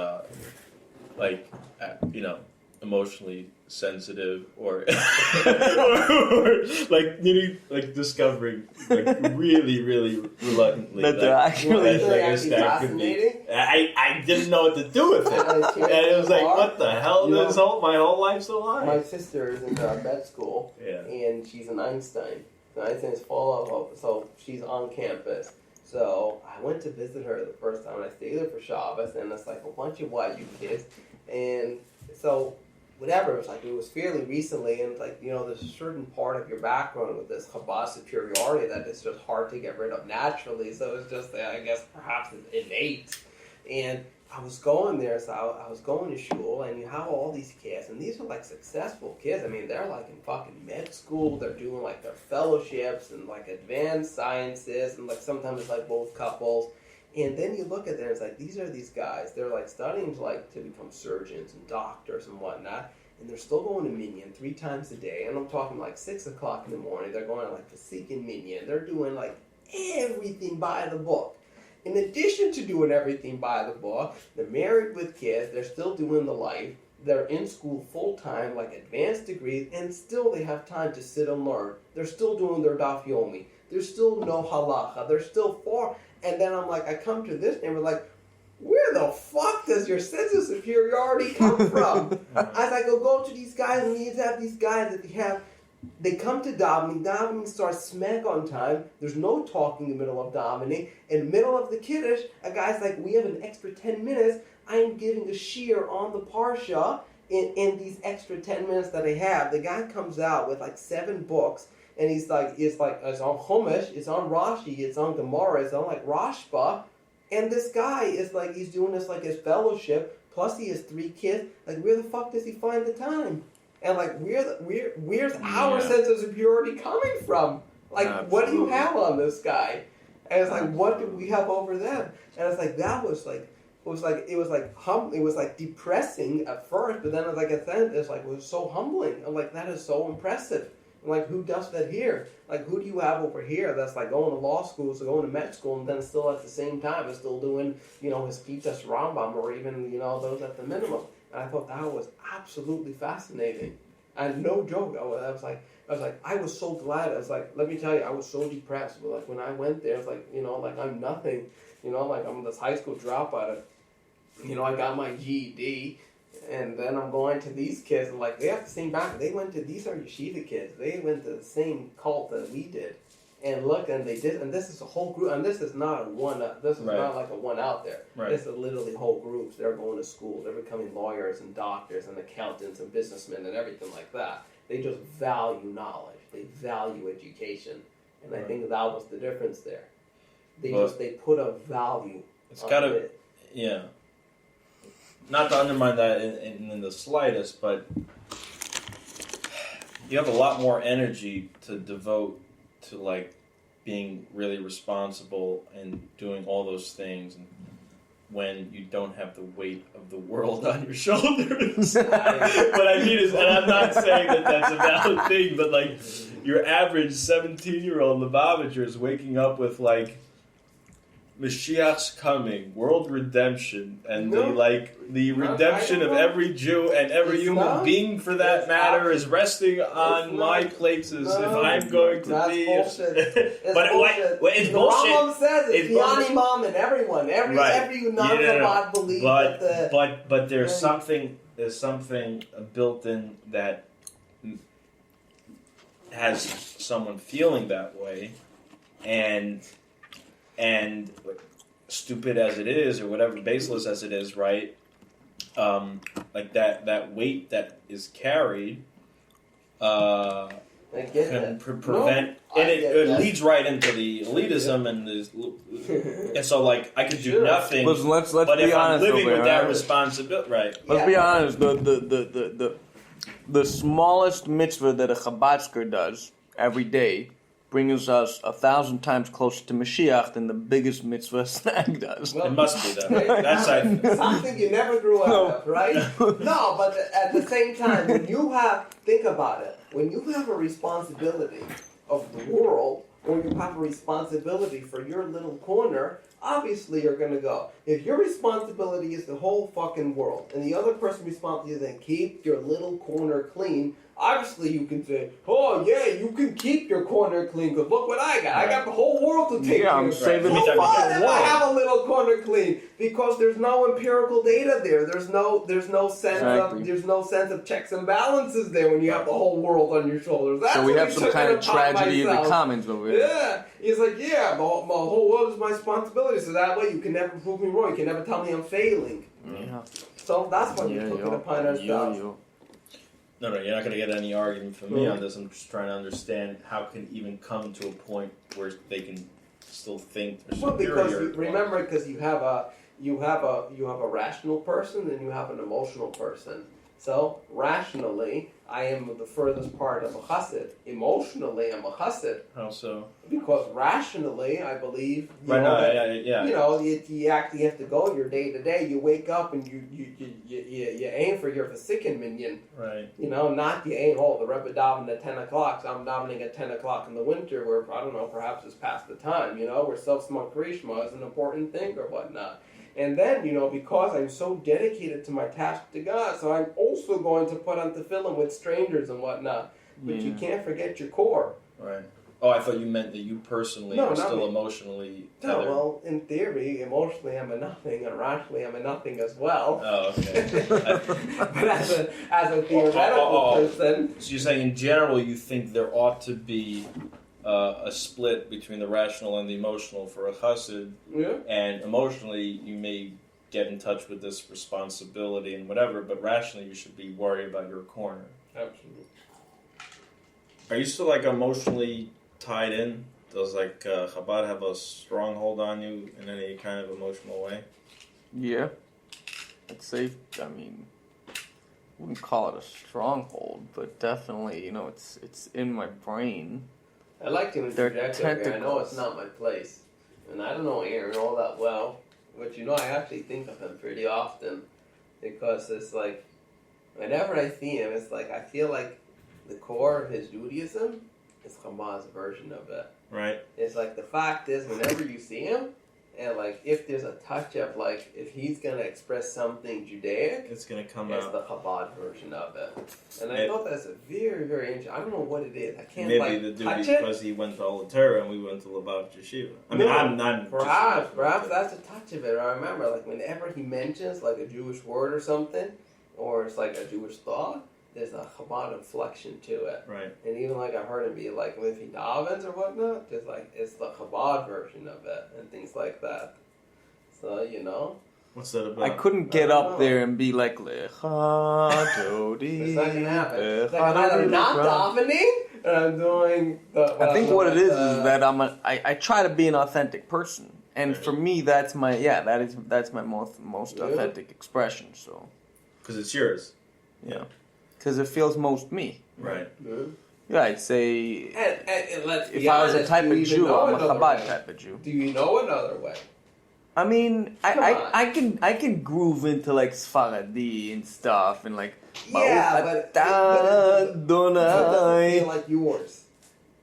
emotionally sensitive or like discovering like really reluctantly That they're actually fascinating. I didn't know what to do with it, and it was like, what the hell? My whole life's so high. My sister is in med school, and she's an Einstein. Einstein's full of, so she's on campus. So I went to visit her the first time. I stayed there for Shabbos, and it's like a bunch of YU kids, and so. Whatever, it was fairly recently, and there's a certain part of your background with this Chabad superiority that is just hard to get rid of naturally, so it's just, I guess, perhaps it's innate. And I was going there, so I was going to shul, and you have all these kids, and these are, like, successful kids. I mean, they're, like, in fucking med school, they're doing, like, their fellowships, and, like, advanced sciences, and, like, sometimes it's, like, both couples. And then you look at them, it's like, these are these guys. They're, like, studying to become surgeons and doctors and whatnot. And they're still going to Minyan 3 times a day. And I'm talking, like, 6 o'clock in the morning. They're going to, like, Fasik and Minyan. They're doing, like, everything by the book. In addition to doing everything by the book, they're married with kids. They're still doing the life. They're in school full-time, like, advanced degrees. And still they have time to sit and learn. They're still doing their daf yomi. There's still no halacha. They're still far. And then I'm like, I come to this and we're like, where the fuck does your sense of superiority come from? As I go to these guys, and you have these guys that they come to davening starts smack on time, there's no talking in the middle of davening, in the middle of the kiddush, a guy's like, we have an extra 10 minutes, I am giving a shiur on the parsha in these extra 10 minutes that I have. The guy comes out with like 7 books, and it's on Chumash, it's on Rashi, it's on Gemara, it's on like Rashba, and this guy is like, he's doing this like his fellowship, plus he has 3 kids, like where the fuck does he find the time? And like, where's our sense of superiority coming from? Like, absolutely. What do you have on this guy? And it's like, what do we have over them? And it's like, that was like, it was like depressing at first, but then it was like at the end, it was so humbling. I'm like, that is so impressive. I'm like, who does that here? Like, who do you have over here that's like going to law school, so going to med school, and then still at the same time is still doing, his Pitas Rambam, or even, those at the minimum. And I thought that was absolutely fascinating. And no joke, I was so glad. I was like, let me tell you, I was so depressed. But like when I went there, it's like, like I'm nothing. Like I'm this high school dropout. I got my GED, and then I'm going to these kids, and like they have the same background. These are yeshiva kids. They went to the same cult that we did. And look, and they did, and this is a whole group, and this is not a one. This is not like a one out there. Right. This is literally whole groups. They're going to school. They're becoming lawyers and doctors and accountants and businessmen and everything like that. They just value knowledge. They value education, and I think that was the difference there. They put a value. It's gotta, it. Yeah. Not to undermine that in the slightest, but you have a lot more energy to devote to like being really responsible and doing all those things, and when you don't have the weight of the world on your shoulders. What I mean is, and I'm not saying that that's a valid thing, but like your average 17-year-old Lubavitcher is waking up with like Mashiach's coming, world redemption, and the redemption of every Jew and every human being, for that matter, is resting on my plates as if I'm going to be. Bullshit. But it's bullshit. The Rambam says it's Yanni Mom and everyone. Every non-Chabad believes that but there's something built in that has someone feeling that way, and stupid as it is, or whatever, baseless as it is, right? Like that weight that is carried can prevent, and it leads right into the elitism and so like I could do nothing. Let's but be if I'm honest, living with that responsibility, right? Let's be honest. The smallest mitzvah that a Chabadsker does every day brings us 1,000 times closer to Mashiach than the biggest mitzvah Snag does. Well, it must be that. That's something you never grew out of, right? No, but at the same time, think about it, when you have a responsibility of the world, or you have a responsibility for your little corner, obviously you're going to go. If your responsibility is the whole fucking world, and the other person's responsibility is then keep your little corner clean, obviously you can say, oh yeah, you can keep your corner clean, because look what I got. I got the whole world to take care of. I'm saving the So what fucking if I world? have a little corner clean? Because there's no empirical data there. There's no sense Exactly. of checks and balances there when you have the whole world on your shoulders. That's So we what have he some took kind it of upon tragedy in the myself. commons over here. Yeah, he's like, yeah, my whole world is my responsibility. So that way you can never prove me wrong. You can never tell me I'm failing. Yeah. So that's why we took it upon ourselves. No, you're not going to get any argument from me on this. I'm just trying to understand how can even come to a point where they can still think they're Well, superior. because remember, because you have a rational person and you have an emotional person. So rationally, I am the furthest part of a chassid. Emotionally, I'm a chassid. How so? Because rationally, I believe you Right, know, no, that, yeah. you know, you actually have to go your day to day. You wake up and you aim for your Vasikin minion. Right. You know, not you aim, oh, the Rebbe davened at 10 o'clock, so I'm davening at 10 o'clock in the winter where, I don't know, perhaps it's past the time, you know, where self-smart Karishma is an important thing or whatnot. And then, you know, because I'm so dedicated to my task to God, so I'm also going to put on tefillin with strangers and whatnot. But you can't forget your core. Right. Oh, I thought you meant that you personally are still me. emotionally No, tethered. well, in theory, emotionally I'm a nothing, and rationally I'm a nothing as well. Oh, okay. But as a theoretical person... So you're saying in general you think there ought to be a split between the rational and the emotional for a chassid, and emotionally you may get in touch with this responsibility and whatever, but rationally you should be worried about your corner. Absolutely. Are you still like emotionally tied in? Does like Chabad have a stronghold on you in any kind of emotional way? Yeah. I'd say, I mean, wouldn't call it a stronghold, but definitely, you know, it's in my brain. I like to interject over here. I know it's not my place. And I don't know Aaron all that well. But you know, I actually think of him pretty often. Because it's like, whenever I see him, it's like, I feel like the core of his Judaism is Chabad's version of it. Right. It's like, the fact is, whenever you see him, and like, if there's a touch of like, if he's going to express something Judaic, it's going to come it's out. the Chabad version of it. And I thought that's a very, very interesting. I don't know what it is. I can't Maybe like the dude touch it. because he went to Olaterra and we went to Lubavitch Yeshiva. I mean, I'm perhaps that's a touch of it. I remember, like, whenever he mentions like a Jewish word or something, or it's like a Jewish thought, there's a Chabad inflection to it. Right. And even like I heard him be like, if he davens or whatnot, just like it's the Chabad version of it and things like that. So you know. What's that about? I couldn't get up there and be like, Lecha Jodi. It's not gonna happen. It's like I'm either not davening and I'm doing the. I think what it is that I try to be an authentic person, and for me that's my that's my most authentic expression. So. Because it's yours. Yeah. Because it feels most me. Right. Yeah, I'd say and let's be if I was honest, a type do you of even Jew, know I'm a another Chabad way? type of Jew. Do you know another way? I mean, Come on. I can groove into like Sfaradi and stuff and like Yeah, but Donai. does it feel like yours?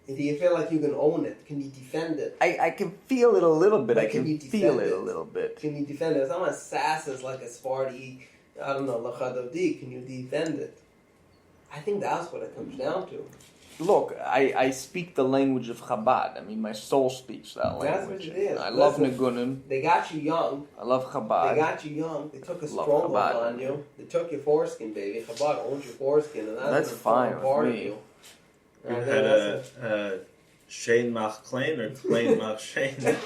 Do you feel like you can own it? Can you defend it? I can feel it a little bit. But I can you feel defend it a little bit. Can you defend it? It's not as sass as like a Sfardi, I don't know, Lachadavdi. Can you defend it? I think that's what it comes down to. Look, I speak the language of Chabad. I mean, my soul speaks that language. That's what it is. I love Listen, Nigunim. They got you young. I love Chabad. They got you young. They took a Love stronghold Chabad. on you. They took your foreskin, baby. Chabad owns your foreskin, and That's an fine important with part me. of you. You And had that's a Shane Mach Klein or Klein Mach Shane? I've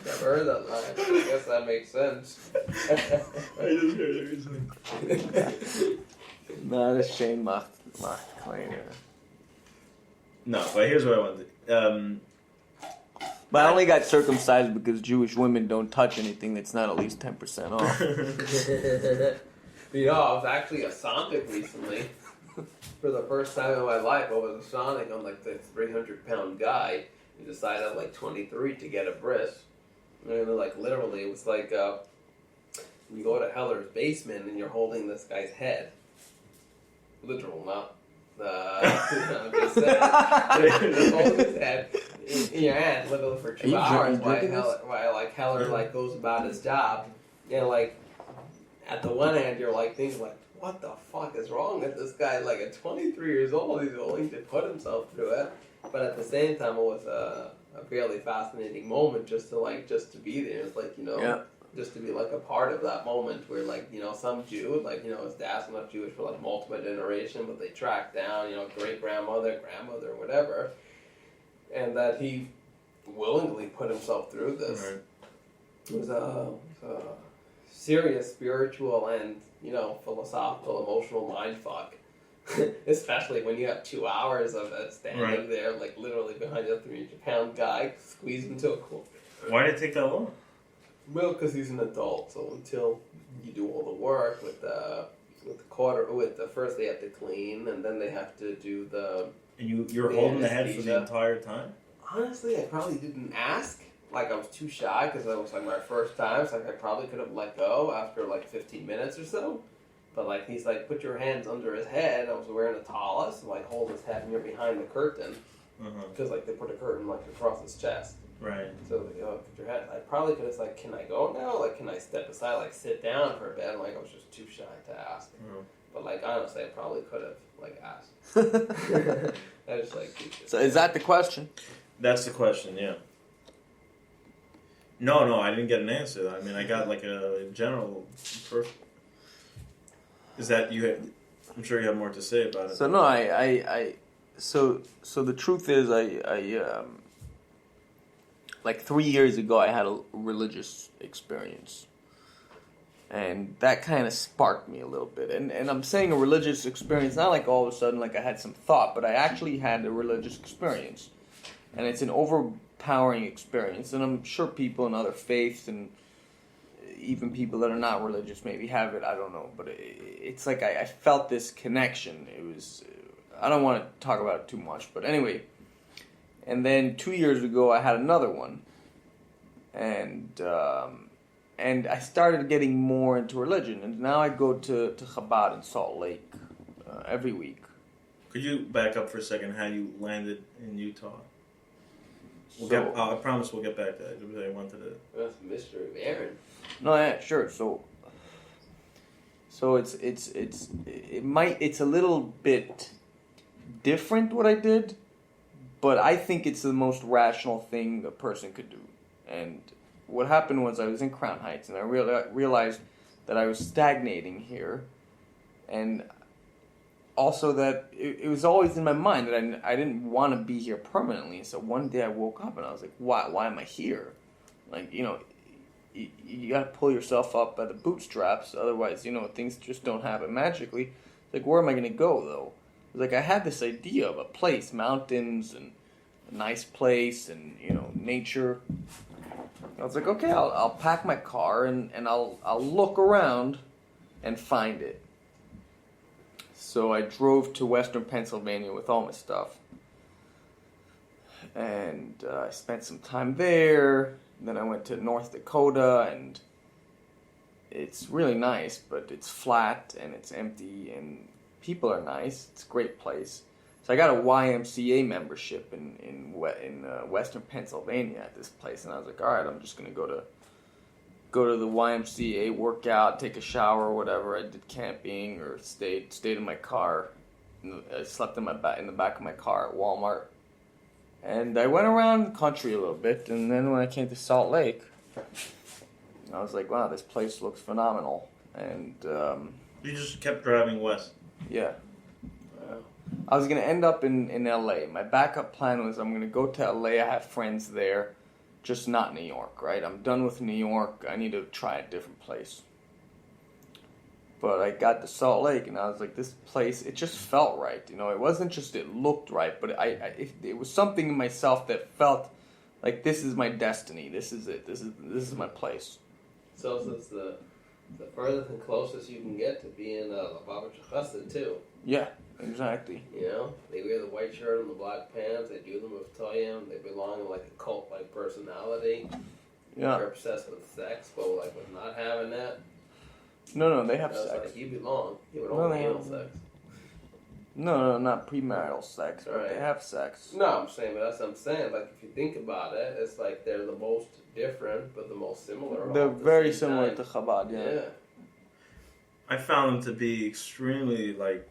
never heard that line. I guess that makes sense. I just heard it recently. Not a shame, Mark Kleiner. No, but here's what I wanted. But I only got circumcised because Jewish women don't touch anything that's not at least 10% off. You know, I was actually a Sonic recently. For the first time in my life, I was a Sonic. I'm like the 300-pound guy who decided at like 23 to get a bris. And like literally, it was like you go to Heller's basement and you're holding this guy's head. Literal, not I'm just saying. Just hold his head in your hand, literally for 2 hours while Heller like goes about his job. And like at the one hand, you're like thinking like, what the fuck is wrong with this guy? Like at 23 years old, he's willing to put himself through it. But at the same time, it was a fairly fascinating moment just to be there. It's like, just to be like a part of that moment where like, some Jew, like, his dad's not Jewish for like multiple generations, but they tracked down, great grandmother, whatever. And that he willingly put himself through this. Right. It was a serious spiritual and, philosophical, emotional mindfuck. Especially when you have 2 hours of it standing there, like literally behind a 300-pound guy, squeezed into a corner. Why did it take that long? Well, because he's an adult, so until you do all the work with the first they have to clean, and then they have to do the. And you're holding the head for the entire time? Honestly, I probably didn't ask. Like, I was too shy because it was like my first time, so like I probably could have let go after like 15 minutes or so. But like he's like, put your hands under his head. I was wearing a tallis, and like hold his head, and you're behind the curtain because like they put a curtain like across his chest. Right. So like, put your head. I probably could have like, can I go now? Like, can I step aside? Like, sit down for a bit? And, like, I was just too shy to ask. But like, honestly, I probably could have like asked. I just like. So is that the question? That's the question. Yeah. No, I didn't get an answer. I mean, I got like a general first. Is that you? I'm sure you have more to say about it. So no, so the truth is, I like 3 years ago, I had a religious experience, and that kind of sparked me a little bit. And I'm saying a religious experience, not like all of a sudden like I had some thought, but I actually had a religious experience, and it's an overpowering experience. And I'm sure people in other faiths and even people that are not religious maybe have it, I don't know, but it's like I felt this connection. It was, I don't want to talk about it too much, but anyway. And then 2 years ago I had another one, and I started getting more into religion, and now I go to Chabad in Salt Lake every week. Could you back up for a second how you landed in Utah? I promise we'll get back to that. I wanted to. That's the mystery of Aaron. No, yeah, sure. So it's a little bit different what I did, but I think it's the most rational thing a person could do. And what happened was I was in Crown Heights, and I realized that I was stagnating here, and also that it was always in my mind that I didn't want to be here permanently. So one day I woke up and I was like, why am I here? Like, you got to pull yourself up by the bootstraps, otherwise, things just don't happen magically. Like, where am I going to go, though? Like, I had this idea of a place, mountains, and a nice place, and, nature. I was like, okay, I'll pack my car, and I'll look around and find it. So I drove to Western Pennsylvania with all my stuff. And I spent some time there. Then I went to North Dakota, and it's really nice, but it's flat, and it's empty, and people are nice. It's a great place. So I got a YMCA membership in Western Pennsylvania at this place, and I was like, all right, I'm just going to go to the YMCA, work out, take a shower, or whatever. I did camping or stayed in my car. I slept in the back of my car at Walmart. And I went around the country a little bit, and then when I came to Salt Lake, I was like, wow, this place looks phenomenal. And you just kept driving west. Yeah. I was going to end up in L.A. My backup plan was I'm going to go to L.A. I have friends there, just not New York, right? I'm done with New York. I need to try a different place. But I got to Salt Lake, and I was like, this place, it just felt right. It wasn't just it looked right, but it was something in myself that felt like this is my destiny. This is it. This is my place. So it's the furthest and closest you can get to being a Baba Chachassid, too. Yeah, exactly. They wear the white shirt and the black pants. They do them with Toyim. They belong in like a cult-like personality. Yeah. They're obsessed with sex, but like with not having that. No, they have sex. Like, you belong. You would only handle sex. No, not premarital sex, but Right. they have sex. No, I'm saying, but that's what I'm saying. Like, if you think about it, it's like they're the most different, but the most similar. They're all at the very same similar time. to Chabad, yeah. Yeah. I found them to be extremely like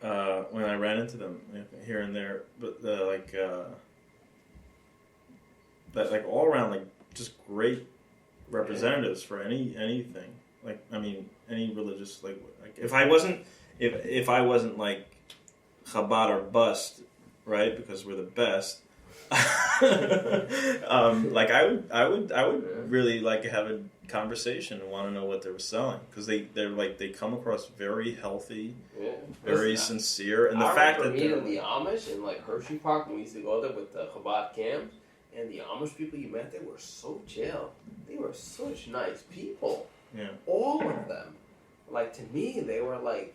when I ran into them here and there, but that like all around like just great representatives for anything. Like I mean any religious like if I wasn't like Chabad or bust, right? Because we're the best. Like I would really like to have a conversation and want to know what they were selling because they're like they come across very healthy, very sincere, and the fact that meeting the Amish in like Hershey Park when we used to go there with the Chabad camps, and the Amish people you met, they were so chill. They were such nice people. Yeah, all of them. Like to me, they were like.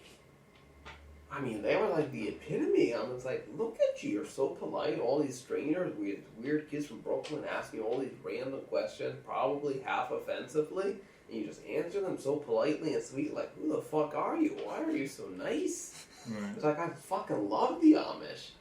I mean, they were like the epitome. I was like, look at you, you're so polite. All these strangers, weird kids from Brooklyn asking all these random questions, probably half offensively, and you just answer them so politely and sweet, like, who the fuck are you? Why are you so nice? right. It's like, I fucking love the Amish.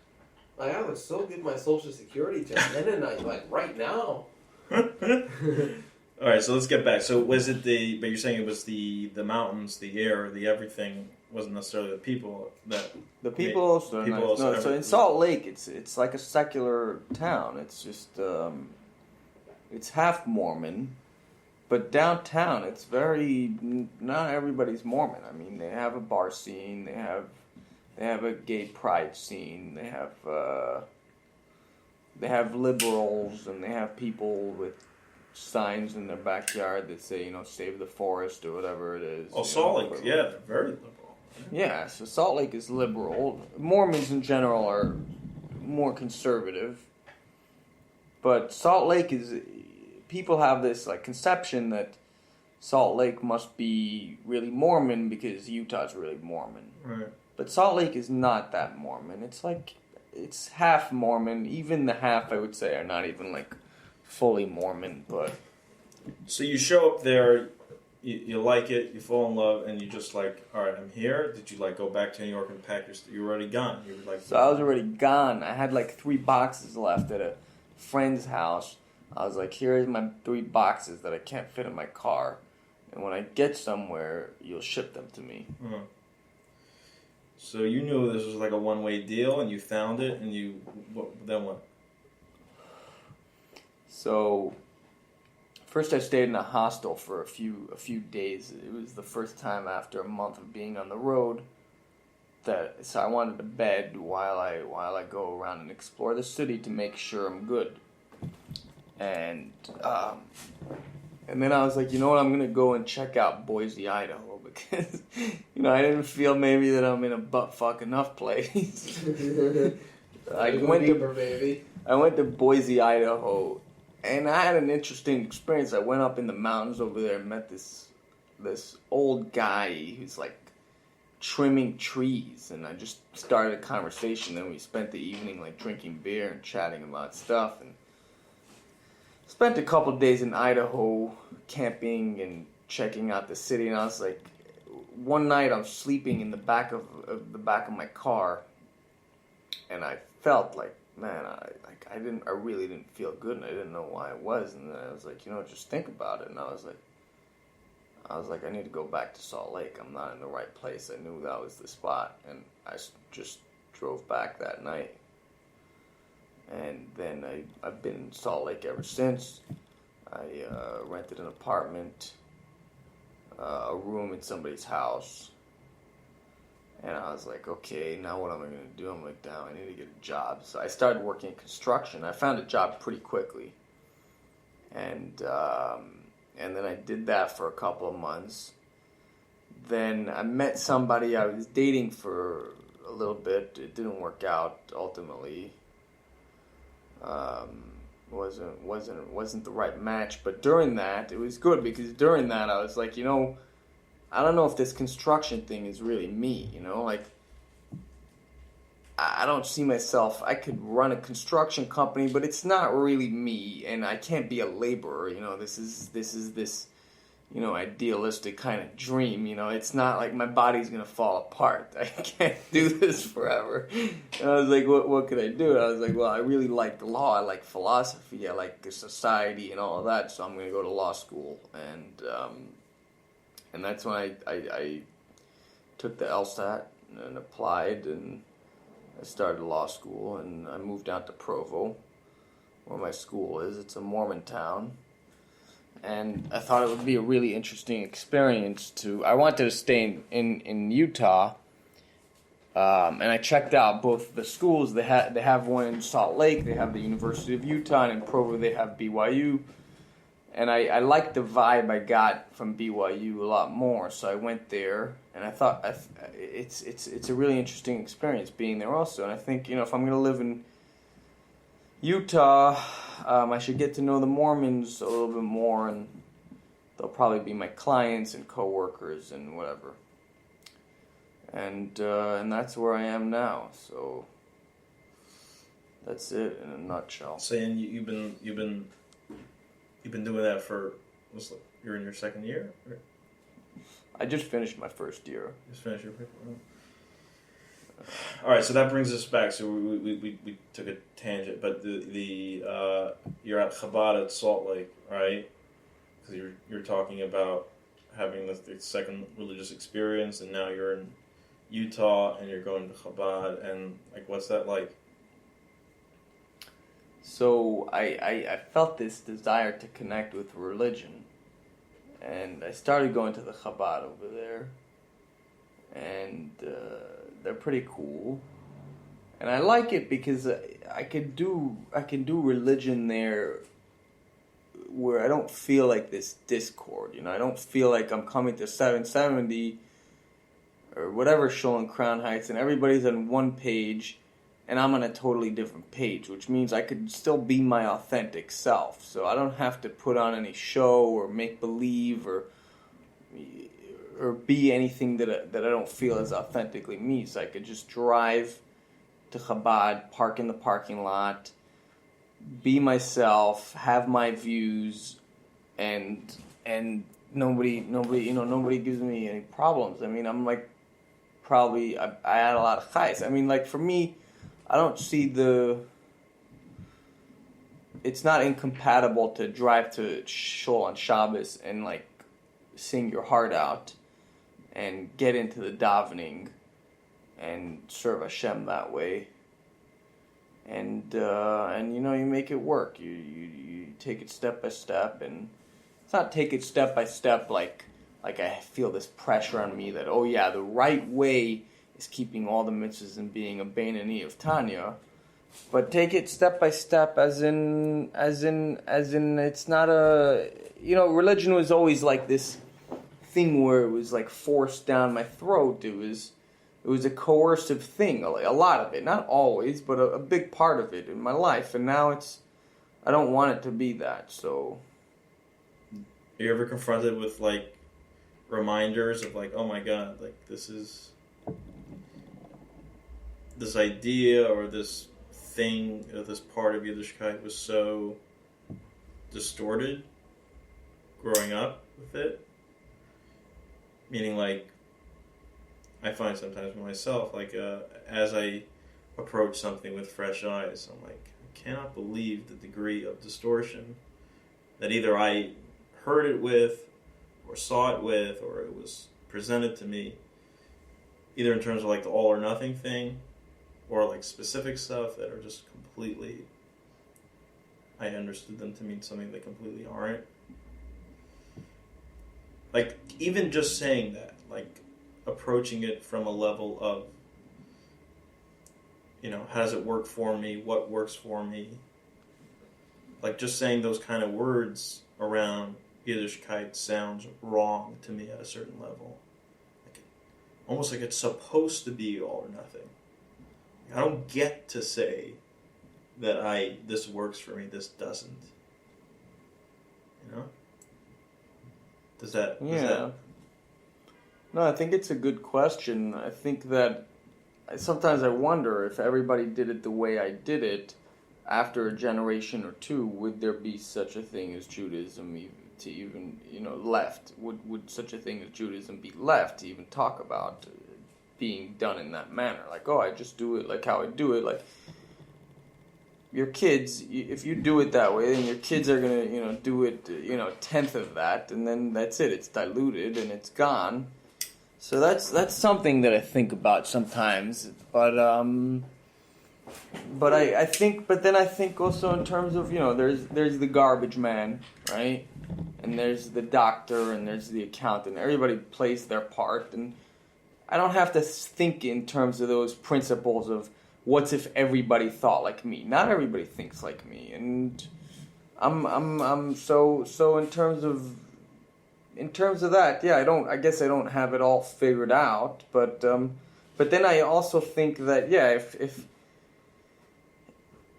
Like, I would so give my social security to Mennonite, like, right now. All right, so let's get back. So was it but you're saying it was the mountains, the air, the everything, wasn't necessarily the people that... The people also are nice. No, so in Salt Lake, it's like a secular town. It's just, it's half Mormon, but downtown it's very, not everybody's Mormon. I mean, they have a bar scene, they have a gay pride scene, they have liberals, and they have people with signs in their backyard that say, you know, save the forest or whatever it is. Oh, Salt Lake, yeah, they're very liberal. Yeah, so Salt Lake is liberal. Mormons in general are more conservative. But Salt Lake is... People have this like conception that Salt Lake must be really Mormon because Utah's really Mormon. Right. But Salt Lake is not that Mormon. It's like... It's half Mormon. Even the half, I would say, are not even like fully Mormon, but... So you show up there... You like it, you fall in love, and you just like, all right, I'm here. Did you like go back to New York and pack your stuff? You were already gone. You were like, so I was already gone. I had like 3 boxes left at a friend's house. I was like, here's my 3 boxes that I can't fit in my car. And when I get somewhere, you'll ship them to me. Uh-huh. So you knew this was like a one-way deal, and you found it, and then what? So... First, I stayed in a hostel for a few days. It was the first time after a month of being on the road so I wanted to bed while I go around and explore the city to make sure I'm good. And then I was like, you know what? I'm gonna go and check out Boise, Idaho, because I didn't feel maybe that I'm in a butt fuck enough place. I went to Boise, Idaho. And I had an interesting experience. I went up in the mountains over there and met this old guy who's like trimming trees, and I just started a conversation. Then we spent the evening like drinking beer and chatting about stuff, and spent a couple of days in Idaho camping and checking out the city. And I was like, one night I'm sleeping in the back of my car, and I felt like, man, I really didn't feel good, and I didn't know why it was. And then I was like, just think about it. And I was like, I need to go back to Salt Lake. I'm not in the right place. I knew that was the spot, and I just drove back that night. And then I've been in Salt Lake ever since. I rented an apartment, a room in somebody's house. And I was like, okay, now what am I going to do? I'm like, damn, I need to get a job. So I started working in construction. I found a job pretty quickly. And then I did that for a couple of months. Then I met somebody I was dating for a little bit. It didn't work out ultimately. Wasn't the right match. But during that, it was good, because during that I was like, I don't know if this construction thing is really me, like, I don't see myself, I could run a construction company, but it's not really me, and I can't be a laborer, this is this idealistic kind of dream. It's not like my body's gonna fall apart. I can't do this forever. And I was like, what could I do? And I was like, well, I really like the law. I like philosophy. I like society and all of that. So I'm gonna go to law school. And that's when I took the LSAT and applied, and I started law school, and I moved out to Provo, where my school is. It's a Mormon town. And I thought it would be a really interesting experience I wanted to stay in Utah, and I checked out both the schools. They have one in Salt Lake, they have the University of Utah, and in Provo they have BYU. And I liked the vibe I got from BYU a lot more, so I went there, and I thought it's a really interesting experience being there also. And I think, if I'm going to live in Utah, I should get to know the Mormons a little bit more, and they'll probably be my clients and coworkers and whatever. And that's where I am now. So that's it in a nutshell. So, and you've been doing that for you're in your second year? Or? I just finished my first year. Just finished your first year. All right, so that brings us back. So we took a tangent, but the you're at Chabad at Salt Lake, right? Because you're talking about having the second religious experience, and now you're in Utah and you're going to Chabad, and what's that like? So I felt this desire to connect with religion, and I started going to the Chabad over there, and they're pretty cool, and I like it because I can do religion there where I don't feel like this discord. I don't feel like I'm coming to 770 or whatever show in Crown Heights and everybody's on one page and I'm on a totally different page, which means I could still be my authentic self. So I don't have to put on any show or make believe or be anything that I don't feel is authentically me. So I could just drive to Chabad, park in the parking lot, be myself, have my views, and nobody gives me any problems. I mean, I'm probably I add a lot of chais. I mean, for me, I don't see it's not incompatible to drive to Shul on Shabbos and sing your heart out and get into the davening and serve Hashem that way. And you make it work. You take it step by step, and it's not take it step by step like I feel this pressure on me that the right way is keeping all the mitzvahs and being a Beinani of Tanya, but take it step by step as in it's not religion was always like this thing where it was forced down my throat. It was a coercive thing, a lot of it, not always, but a big part of it in my life, and now I don't want it to be that. So, are you ever confronted with reminders of oh my God, this idea or this thing or this part of Yiddishkeit was so distorted growing up with it? Meaning I find sometimes for myself, as I approach something with fresh eyes, I'm I cannot believe the degree of distortion that either I heard it with, or saw it with, or it was presented to me, either in terms of the all or nothing thing, or specific stuff that are just completely, I understood them to mean something they completely aren't. Even just saying that, approaching it from a level of, how does it work for me? What works for me? Just saying those kind of words around Yiddishkeit sounds wrong to me at a certain level. Almost it's supposed to be all or nothing. I don't get to say that this works for me, this doesn't. Does that... No, I think it's a good question. I think that sometimes I wonder if everybody did it the way I did it, after a generation or two, would there be such a thing as Judaism to even, left? Would such a thing as Judaism be left to even talk about being done in that manner? Like, oh, I just do it like how I do it. Like, your kids, if you do it that way, then your kids are going to, do it, a tenth of that, and then that's it. It's diluted and it's gone. So that's something that I think about sometimes. But I think also in terms of, there's the garbage man, right? And there's the doctor and there's the accountant. Everybody plays their part, and I don't have to think in terms of those principles of what's if everybody thought like me. Not everybody thinks like me, and I'm so in terms of that, yeah, I guess I don't have it all figured out, but then I also think that, yeah,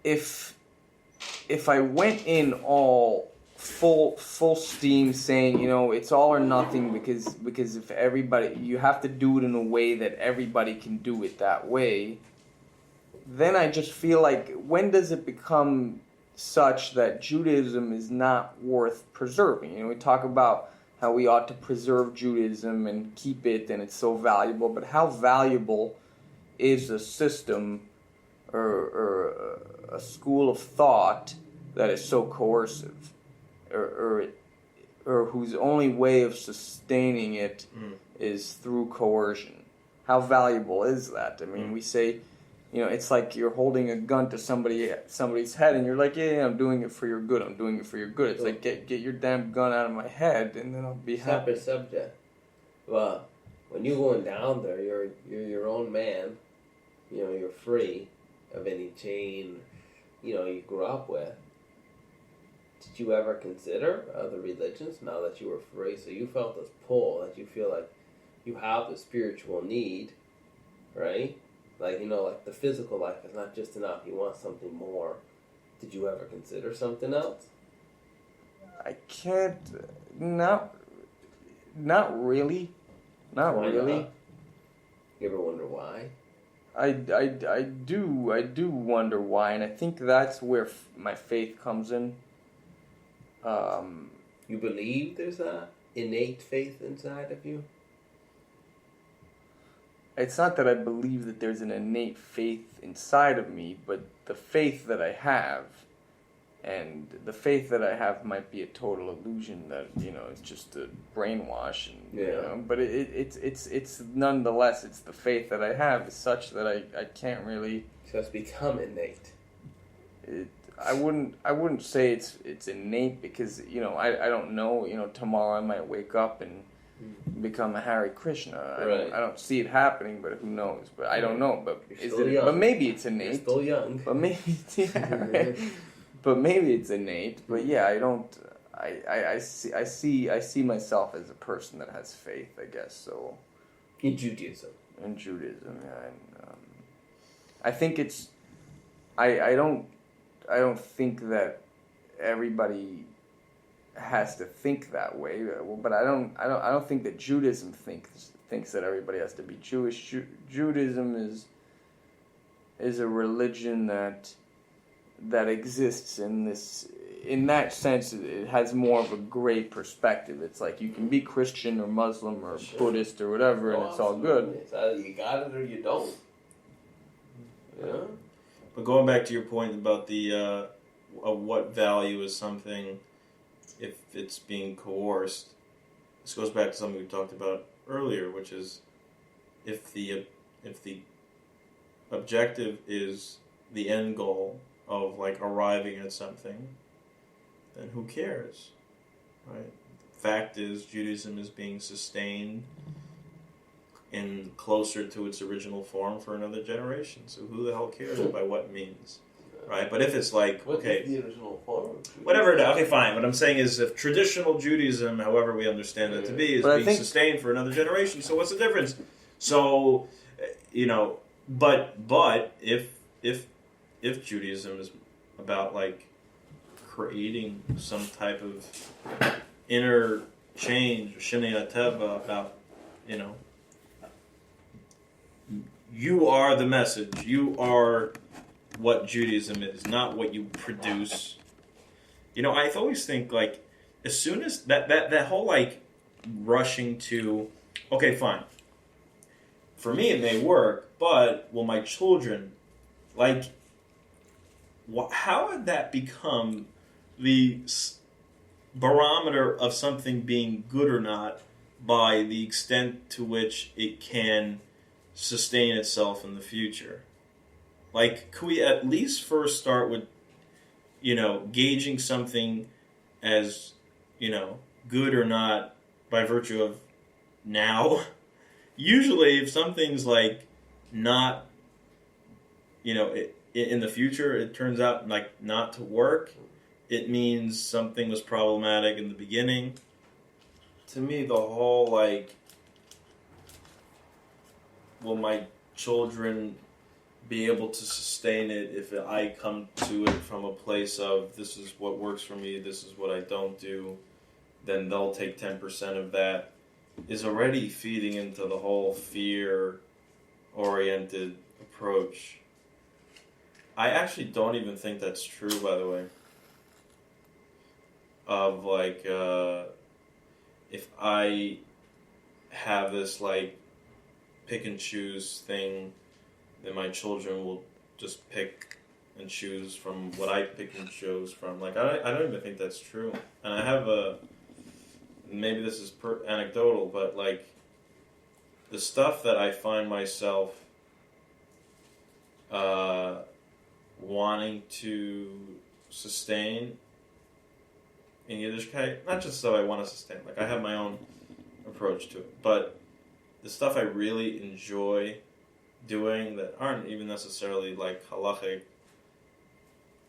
if I went in all full steam saying, it's all or nothing because if everybody, you have to do it in a way that everybody can do it that way, then I just feel like, when does it become such that Judaism is not worth preserving? We talk about how we ought to preserve Judaism and keep it, and it's so valuable, but how valuable is a system or a school of thought that is so coercive, or whose only way of sustaining it is through coercion? How valuable is that? I mean, we say, it's like you're holding a gun to somebody's head, and you're like, yeah, I'm doing it for your good. I'm doing it for your good. It's like, get your damn gun out of my head, and then I'll be happy. Separate subject. Well, when you're going down there, you're your own man. You're free of any chain, you grew up with. Did you ever consider other religions now that you were free? So you felt this pull, that you feel like you have the spiritual need, right? Like, like the physical life is not just enough. You want something more. Did you ever consider something else? I can't. Not really. Not Why really. not? You ever wonder why? I do wonder why, and I think that's where my faith comes in. You believe there's a innate faith inside of you? It's not that I believe that there's an innate faith inside of me, but the faith that I have, and the faith that I have might be a total illusion that, it's just a brainwash, and, but it's nonetheless, it's the faith that I have is such that I can't really... So it's become innate. I wouldn't say it's innate because, I don't know, tomorrow I might wake up and become a Hare Krishna. I don't see it happening, but who knows? But I don't know. But But maybe it's innate. You're still young. But maybe, right? But maybe it's innate. But yeah, I don't. I see myself as a person that has faith, I guess. So in Judaism. Yeah. And, I think it's. I don't think that everybody has to think that way, but I don't think that Judaism thinks that everybody has to be Jewish. Judaism is a religion that exists in that sense. It has more of a gray perspective. It's like you can be Christian or Muslim or Buddhist or whatever, and it's all good. It's either you got it or you don't. Yeah. But going back to your point about the of what value is something if it's being coerced, this goes back to something we talked about earlier, which is if the objective is the end goal of like arriving at something, then who cares, right? Fact is, Judaism is being sustained in closer to its original form for another generation. So who the hell cares by what means, right? But if it's like, okay, the original form? Whatever. Okay, fine. What I'm saying is, if traditional Judaism, however we understand it to be, is being sustained for another generation, so what's the difference? So, but if Judaism is about like creating some type of inner change, shinei hateva, about you are the message. You are what Judaism is, not what you produce. I always think like as soon as that whole like rushing to, okay, fine. For me, it may work, but will my children, like, how would that become the barometer of something being good or not by the extent to which it can sustain itself in the future? Like, could we at least first start with, gauging something as, good or not by virtue of now? Usually, if something's, like, not, in the future, it turns out, like, not to work, it means something was problematic in the beginning. To me, the whole, like, will my children be able to sustain it if I come to it from a place of this is what works for me, this is what I don't do, then they'll take 10% of that, is already feeding into the whole fear-oriented approach. I actually don't even think that's true, by the way. Of, like, if I have this, like, pick and choose thing, then my children will just pick and choose from what I pick and choose from. Like, I don't even think that's true. And I have maybe this is anecdotal, but, like, the stuff that I find myself wanting to sustain in Yiddishkeit, not just so I want to sustain, like, I have my own approach to it, but the stuff I really enjoy doing that aren't even necessarily, like, halachic,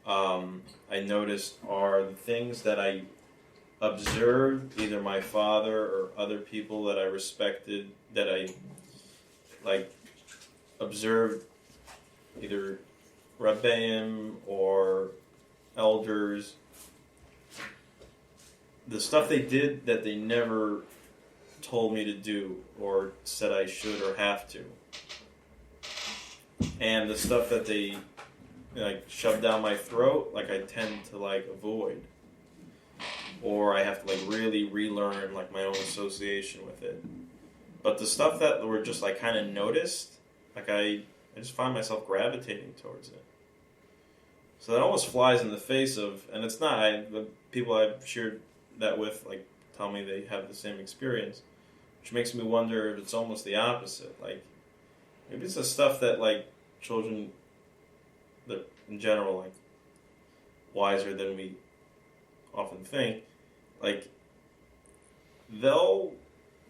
I noticed are the things that I observed, either my father or other people that I respected, that I, like, observed either Rabbeim or elders, the stuff they did that they never told me to do or said I should or have to. And the stuff that they, like, shoved down my throat, like, I tend to, like, avoid. Or I have to, like, really relearn, like, my own association with it. But the stuff that were just, like, kind of noticed, like, I just find myself gravitating towards it. So that almost flies in the face of, and it's not, the people I've shared that with, like, tell me they have the same experience, which makes me wonder if it's almost the opposite. Like, maybe it's the stuff that, like, children, that in general, like, wiser than we often think, like, they'll,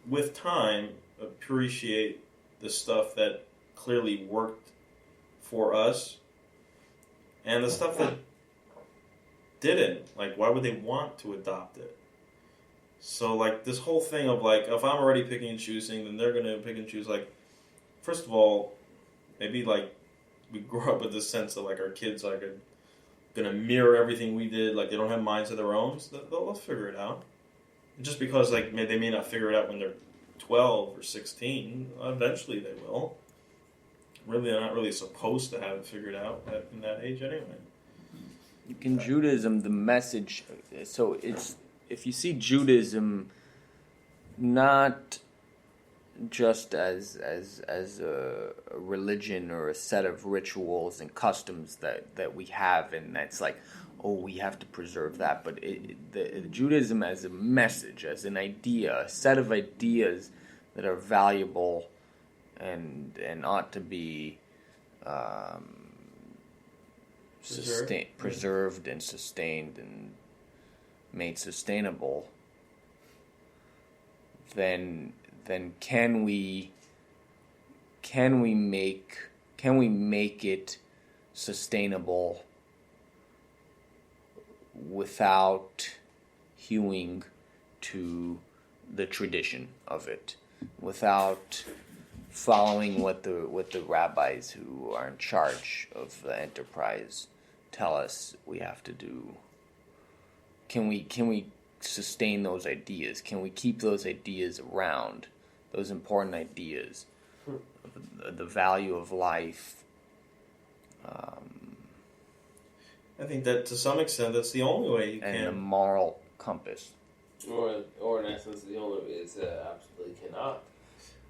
with time, appreciate the stuff that clearly worked for us, and the stuff that didn't. Like, why would they want to adopt it? So, like, this whole thing of, like, if I'm already picking and choosing, then they're going to pick and choose. Like, first of all, maybe, like, we grow up with this sense that, like, our kids are going to mirror everything we did. Like, they don't have minds of their own, so they'll figure it out. And just because, like, they may not figure it out when they're 12 or 16, eventually they will. Really, they're not really supposed to have it figured out in that age anyway. In Judaism, the message, so it's, if you see Judaism not just as a religion or a set of rituals and customs that we have, and that's like, oh, we have to preserve that, but the Judaism as a message, as an idea, a set of ideas that are valuable and ought to be preserved and sustained and made sustainable, then can we make it sustainable without hewing to the tradition of it, without following what the rabbis who are in charge of the enterprise tell us we have to do? Can we sustain those ideas? Can we keep those ideas around? Those important ideas, the value of life. I think that to some extent that's the only way you can. And a moral compass. Or in essence, the only is absolutely cannot.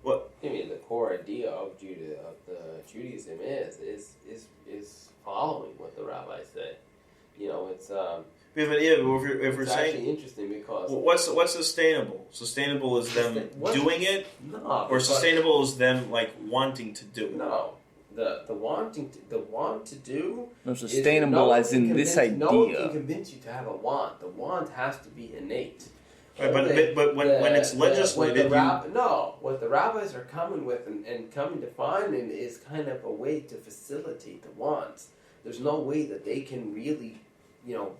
What? I mean, the core idea of Judaism is following what the rabbis say. You know, it's If we're it's saying actually interesting because what's sustainable? Sustainable is them doing it, or sustainable is them like wanting to do it. No, the want to do. No, sustainable as in this idea. No one can convince you to have a want. The want has to be innate. Right, but when it's legislated, what the rabbis are coming with and coming to find is kind of a way to facilitate the wants. There's no way that they can really,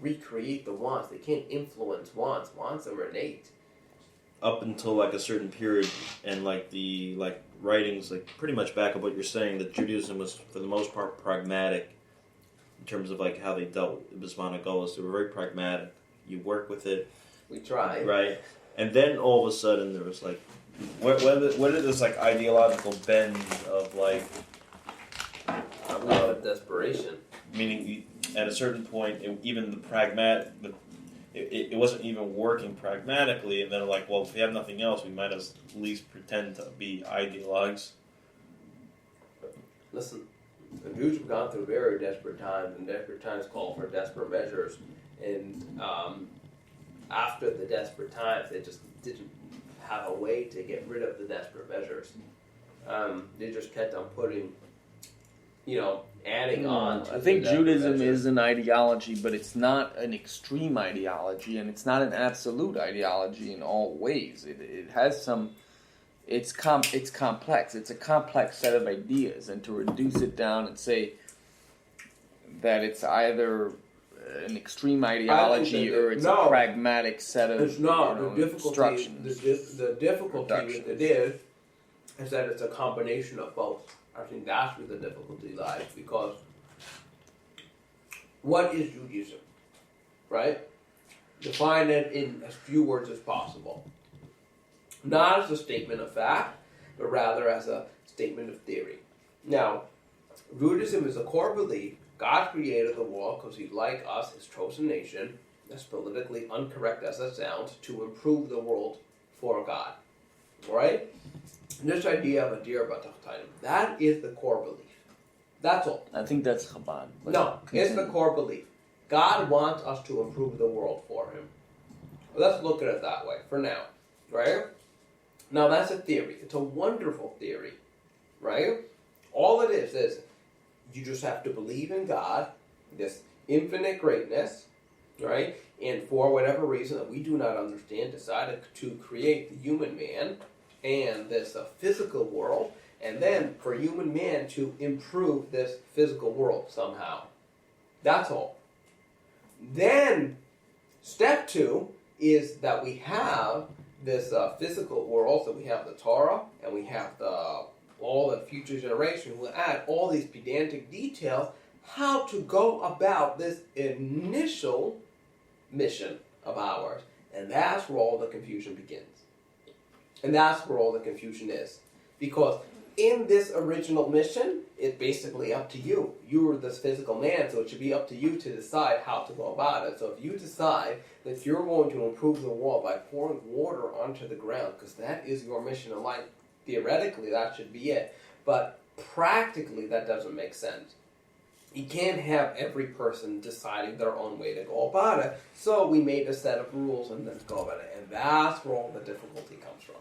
recreate the wants. They can't influence wants. Wants are innate. up until like a certain period, and like the writings like pretty much back up what you're saying, that Judaism was for the most part pragmatic in terms of like how they dealt with Bismana Golas. They were very pragmatic. You work with it. We try. Right. And then all of a sudden there was like, where did this like ideological bend of like... desperation. Meaning at a certain point, even the pragmatic... It wasn't even working pragmatically, and then like, well, if we have nothing else, we might at least pretend to be ideologues. Listen, the Jews have gone through very desperate times, and desperate times call for desperate measures. And after the desperate times, they just didn't have a way to get rid of the desperate measures. They just kept on putting, adding on. I think Judaism is an ideology, but it's not an extreme ideology, and it's not an absolute ideology in all ways. It has some. It's complex. It's a complex set of ideas, and to reduce it down and say that it's either an extreme ideology or it's a pragmatic set of instructions. The difficulty with it is that it's a combination of both. I think that's where the difficulty lies, because what is Judaism, right? Define it in as few words as possible. Not as a statement of fact, but rather as a statement of theory. Now, Judaism is a core belief. God created the world because He'd like us, His chosen nation, as politically incorrect as that sounds, to improve the world for God. Right? And this idea of a deer batachtanim, that is the core belief. That's all. I think that's Chabad. No, it's the core belief. God wants us to improve the world for Him. Well, let's look at it that way for now. Right? Now, that's a theory. It's a wonderful theory. Right? All it is you just have to believe in God, this infinite greatness, right? And for whatever reason that we do not understand, decided to create the human man and this physical world, and then for human man to improve this physical world somehow. That's all. Then, step 2 is that we have this physical world, so we have the Torah, and we have all the future generation will add all these pedantic details, how to go about this initial mission of ours. And that's where all the confusion begins. And that's where all the confusion is. Because in this original mission, it's basically up to you. You are this physical man, so it should be up to you to decide how to go about it. So if you decide that you're going to improve the world by pouring water onto the ground, because that is your mission in life, theoretically, that should be it. But practically, that doesn't make sense. You can't have every person deciding their own way to go about it. So we made a set of rules and then go about it. And that's where all the difficulty comes from.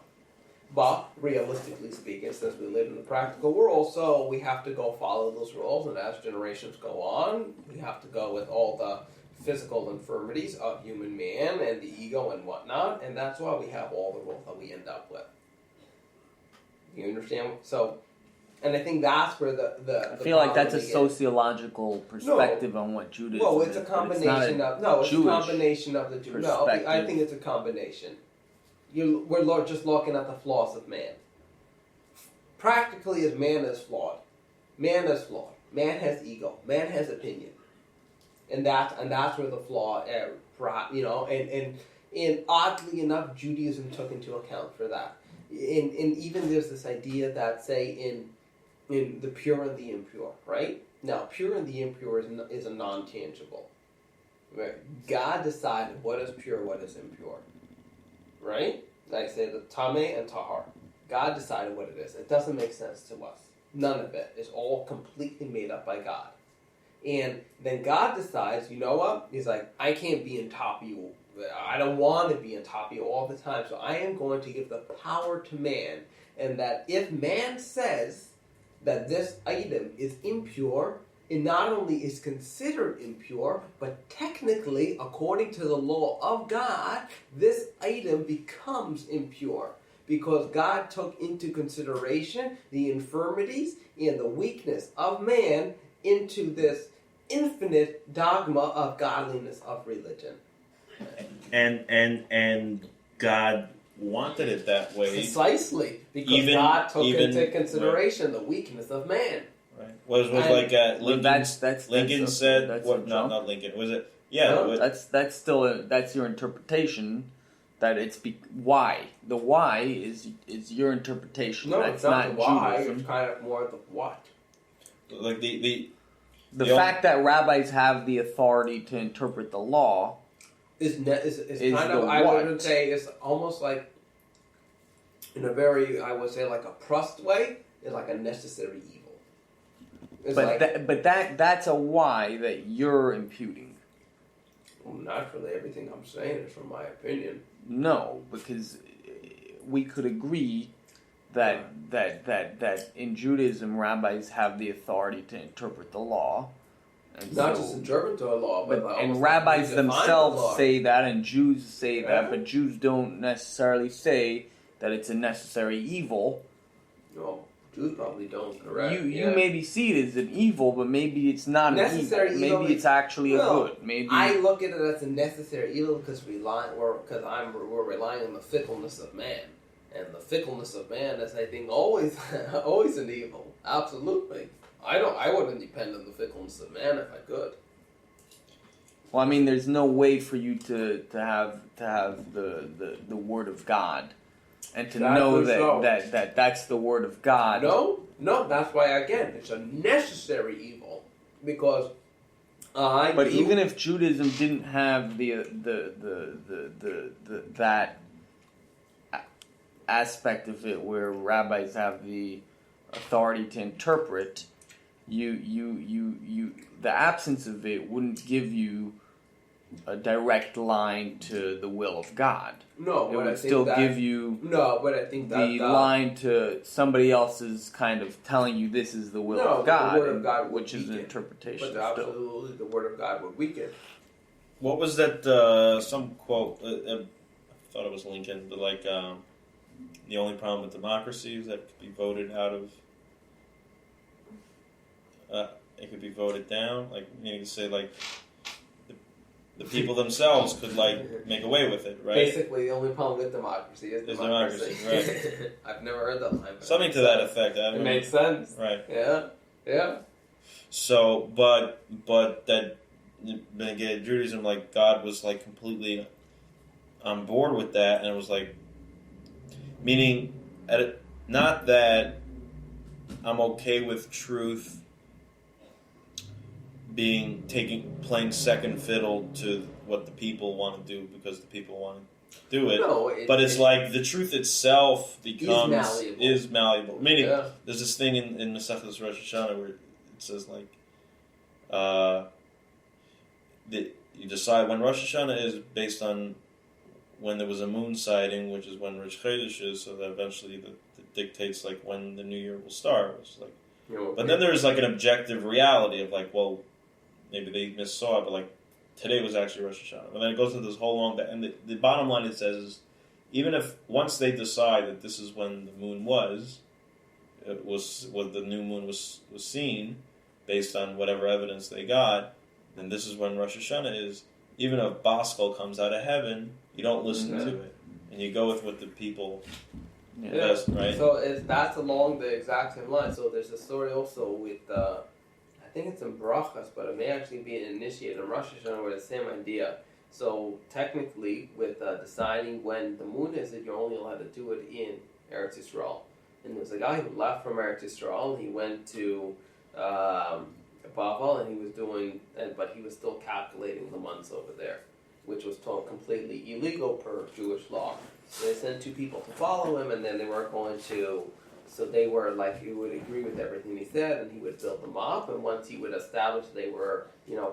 But realistically speaking, since we live in the practical world, so we have to go follow those rules. And as generations go on, we have to go with all the physical infirmities of human man and the ego and whatnot. And that's why we have all the rules that we end up with. You understand? So, and I think that's where I feel like that's a sociological perspective on what Judaism is. Well, it's a combination of the two. No, I think it's a combination. We're just looking at the flaws of man. Practically, as man is flawed. Man is flawed. Man has ego. Man has opinion. And that's where the flaw, and oddly enough, Judaism took into account for that. And even there's this idea that, say, in the pure and the impure, right? Now, pure and the impure is a non-tangible. Right? God decided what is pure, what is impure. right? Like say the Tameh and Tahar. God decided what it is. It doesn't make sense to us. None of it. It's all completely made up by God. And then God decides, you know what? He's like, I can't be on top of you. I don't want to be on top of you all the time. So I am going to give the power to man. And that if man says that this item is impure, it not only is considered impure, but technically, according to the law of God, this item becomes impure. Because God took into consideration the infirmities and the weakness of man into this infinite dogma of godliness of religion. And God wanted it that way. Precisely, because God took into consideration the weakness of man. Right. Was like Lincoln? That's Lincoln said. that's What? No, not Lincoln. Was it? Yeah. No, that's still that's your interpretation. That it's why the why is your interpretation. No, that's it's not the why. Judaism. It's kind of more the what. Like the fact that rabbis have the authority to interpret the law is kind of, I wouldn't say, it's almost like, in a very, I would say, like a Proust way, is like a necessary evil. It's but that's a why that you're imputing. Well, naturally, everything I'm saying is from my opinion. No, because we could agree that in Judaism, rabbis have the authority to interpret the law. And Not just interpret the law, but and rabbis themselves say that, and Jews say that, but Jews don't necessarily say that it's a necessary evil. No, Jews probably don't. Correct. You maybe see it as an evil, but maybe it's not necessary an evil. Maybe it's actually a good. Maybe I look at it as a necessary evil because we're relying on the fickleness of man, and the fickleness of man is, I think, always an evil. Absolutely. I wouldn't depend on the fickleness of man if I could. Well, I mean, there's no way for you to have the word of God, and to know that that's the word of God. No, that's why again it's a necessary evil because. But even if Judaism didn't have that aspect of it, where rabbis have the authority to interpret. The absence of it wouldn't give you a direct line to the will of God. No, it would still give you but I think the line to somebody else's kind of telling you this is the will of God, the word of God which is an interpretation. But absolutely, the word of God would weaken. What was that? Some quote. I thought it was Lincoln, but like the only problem with democracy is that it could be voted out of. It could be voted down. Like you could say, like the people themselves could like make away with it, right? Basically, the only problem with democracy is democracy. Right? I've never heard that line. Something to that effect. It makes sense, right? Yeah. So, but that again, Judaism, like God was like completely on board with that, and it was like meaning not that I'm okay with truth playing second fiddle to what the people want to do because the people want to do it. But it's like the truth itself is malleable. Meaning, there's this thing in Masechtas Rosh Hashanah where it says like, you decide when Rosh Hashanah is based on when there was a moon sighting, which is when Rosh Chodesh is, so that eventually that dictates like when the new year will start. Which is like, but then there's like an objective reality of like, well, maybe they missaw it, but like today was actually Rosh Hashanah. And then it goes into this whole long, and the bottom line it says is, even if once they decide that this is when the moon was, it was what the new moon was seen, based on whatever evidence they got, then this is when Rosh Hashanah is. Even if Baskal comes out of heaven, you don't listen to it, and you go with what the people. Best, right? So that's along the exact same line. So there's a story also with, I think it's in Brachas, but it may actually be an initiated in Rosh Hashanah with the same idea. So technically, with deciding when the moon is, that you're only allowed to do it in Eretz Yisrael. And there was a guy who left from Eretz Yisrael, and he went to Bavel, and he was doing, but he was still calculating the months over there. which was told completely illegal per Jewish law. So they sent 2 people to follow him, and then they weren't going to. So they were like, he would agree with everything he said, and he would build them up. And once he would establish they were,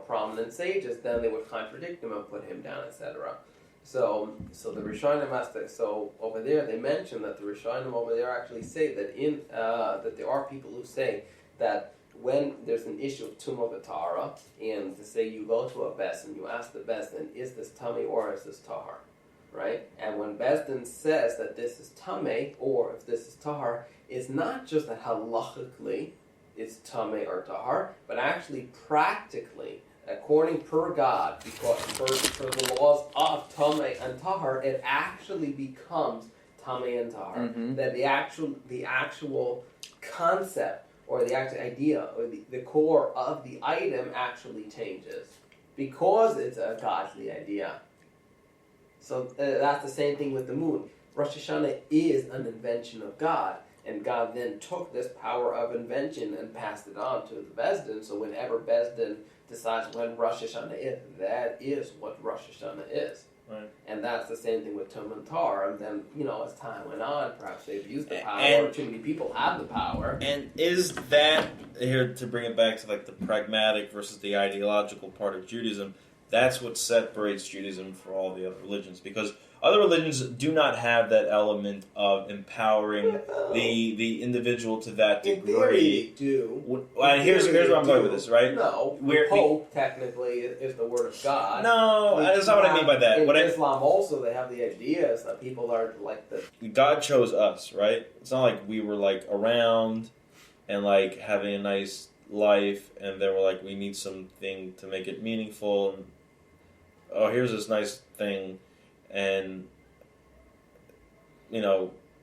prominent sages, then they would contradict him and put him down, etc. So the Rishonim so over there they mention that the Rishonim over there actually say that that there are people who say that when there's an issue of tumah v'tahara, and to say you go to a Beis and you ask the Beis Din, is this tummy or is this tahar, right? And when Beis Din says that this is tameh or if this is tahar, it's not just that halachically it's tameh or tahar, but actually practically, according per God, because for the laws of tameh and tahar, it actually becomes tameh and tahar. Mm-hmm. That the actual concept or the actual idea or the core of the item actually changes because it's a godly idea. So that's the same thing with the moon. Rosh Hashanah is an invention of God, and God then took this power of invention and passed it on to the Beis Din. So whenever Beis Din decides when Rosh Hashanah is, that is what Rosh Hashanah is. Right. And that's the same thing with Tum and Tar. And then, as time went on, perhaps they've used the power, or too many people have the power. And is that, here to bring it back to like the pragmatic versus the ideological part of Judaism, that's what separates Judaism from all the other religions, because other religions do not have that element of empowering the individual to that degree. In theory, they do. And here's where I'm going with this, right? No, the Pope technically is the word of God. No, that's not what I mean by that. In Islam also, they have the ideas that people are like the... God chose us, right? It's not like we were like around and like having a nice life, and they were like, we need something to make it meaningful. And, oh, here's this nice thing. And,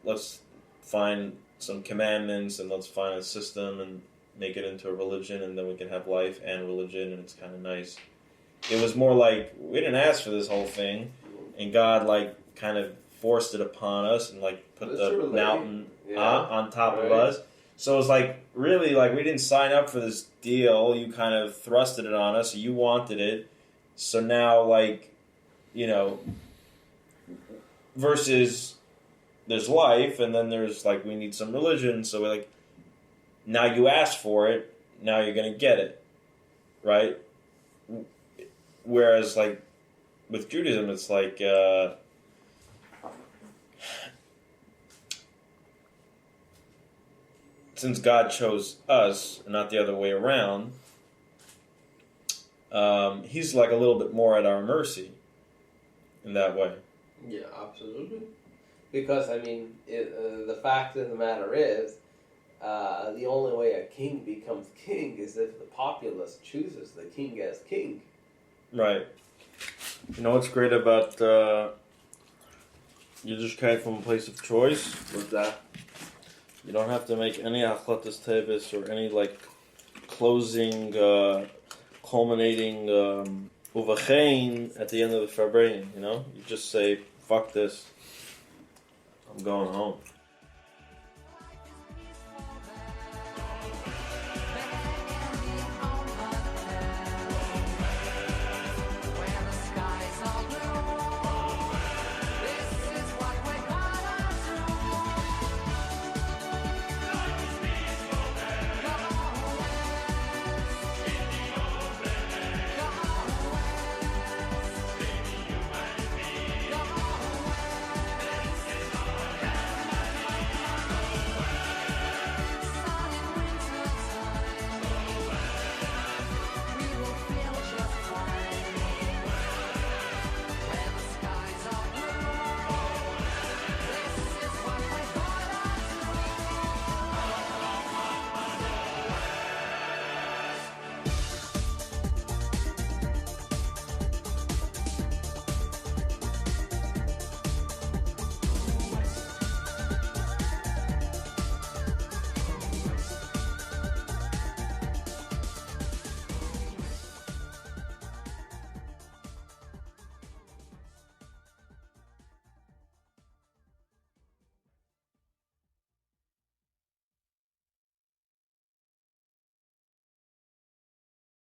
let's find some commandments and let's find a system and make it into a religion, and then we can have life and religion, and it's kind of nice. It was more like, we didn't ask for this whole thing, and God, kind of forced it upon us and, put the mountain on top of us. So it's really, we didn't sign up for this deal. You kind of thrusted it on us. You wanted it. So now, versus there's life, and then there's we need some religion, so we're now you asked for it, now you're gonna get it, right? Whereas with Judaism, it's since God chose us and not the other way around, he's a little bit more at our mercy in that way. Yeah, absolutely. Because, the fact of the matter is, the only way a king becomes king is if the populace chooses the king as king. Right. You know what's great about you just came from a place of choice? What's that? You don't have to make any achlatas tevis or any closing, culminating uvachein at the end of the farbrain. You just say, fuck this, I'm going home.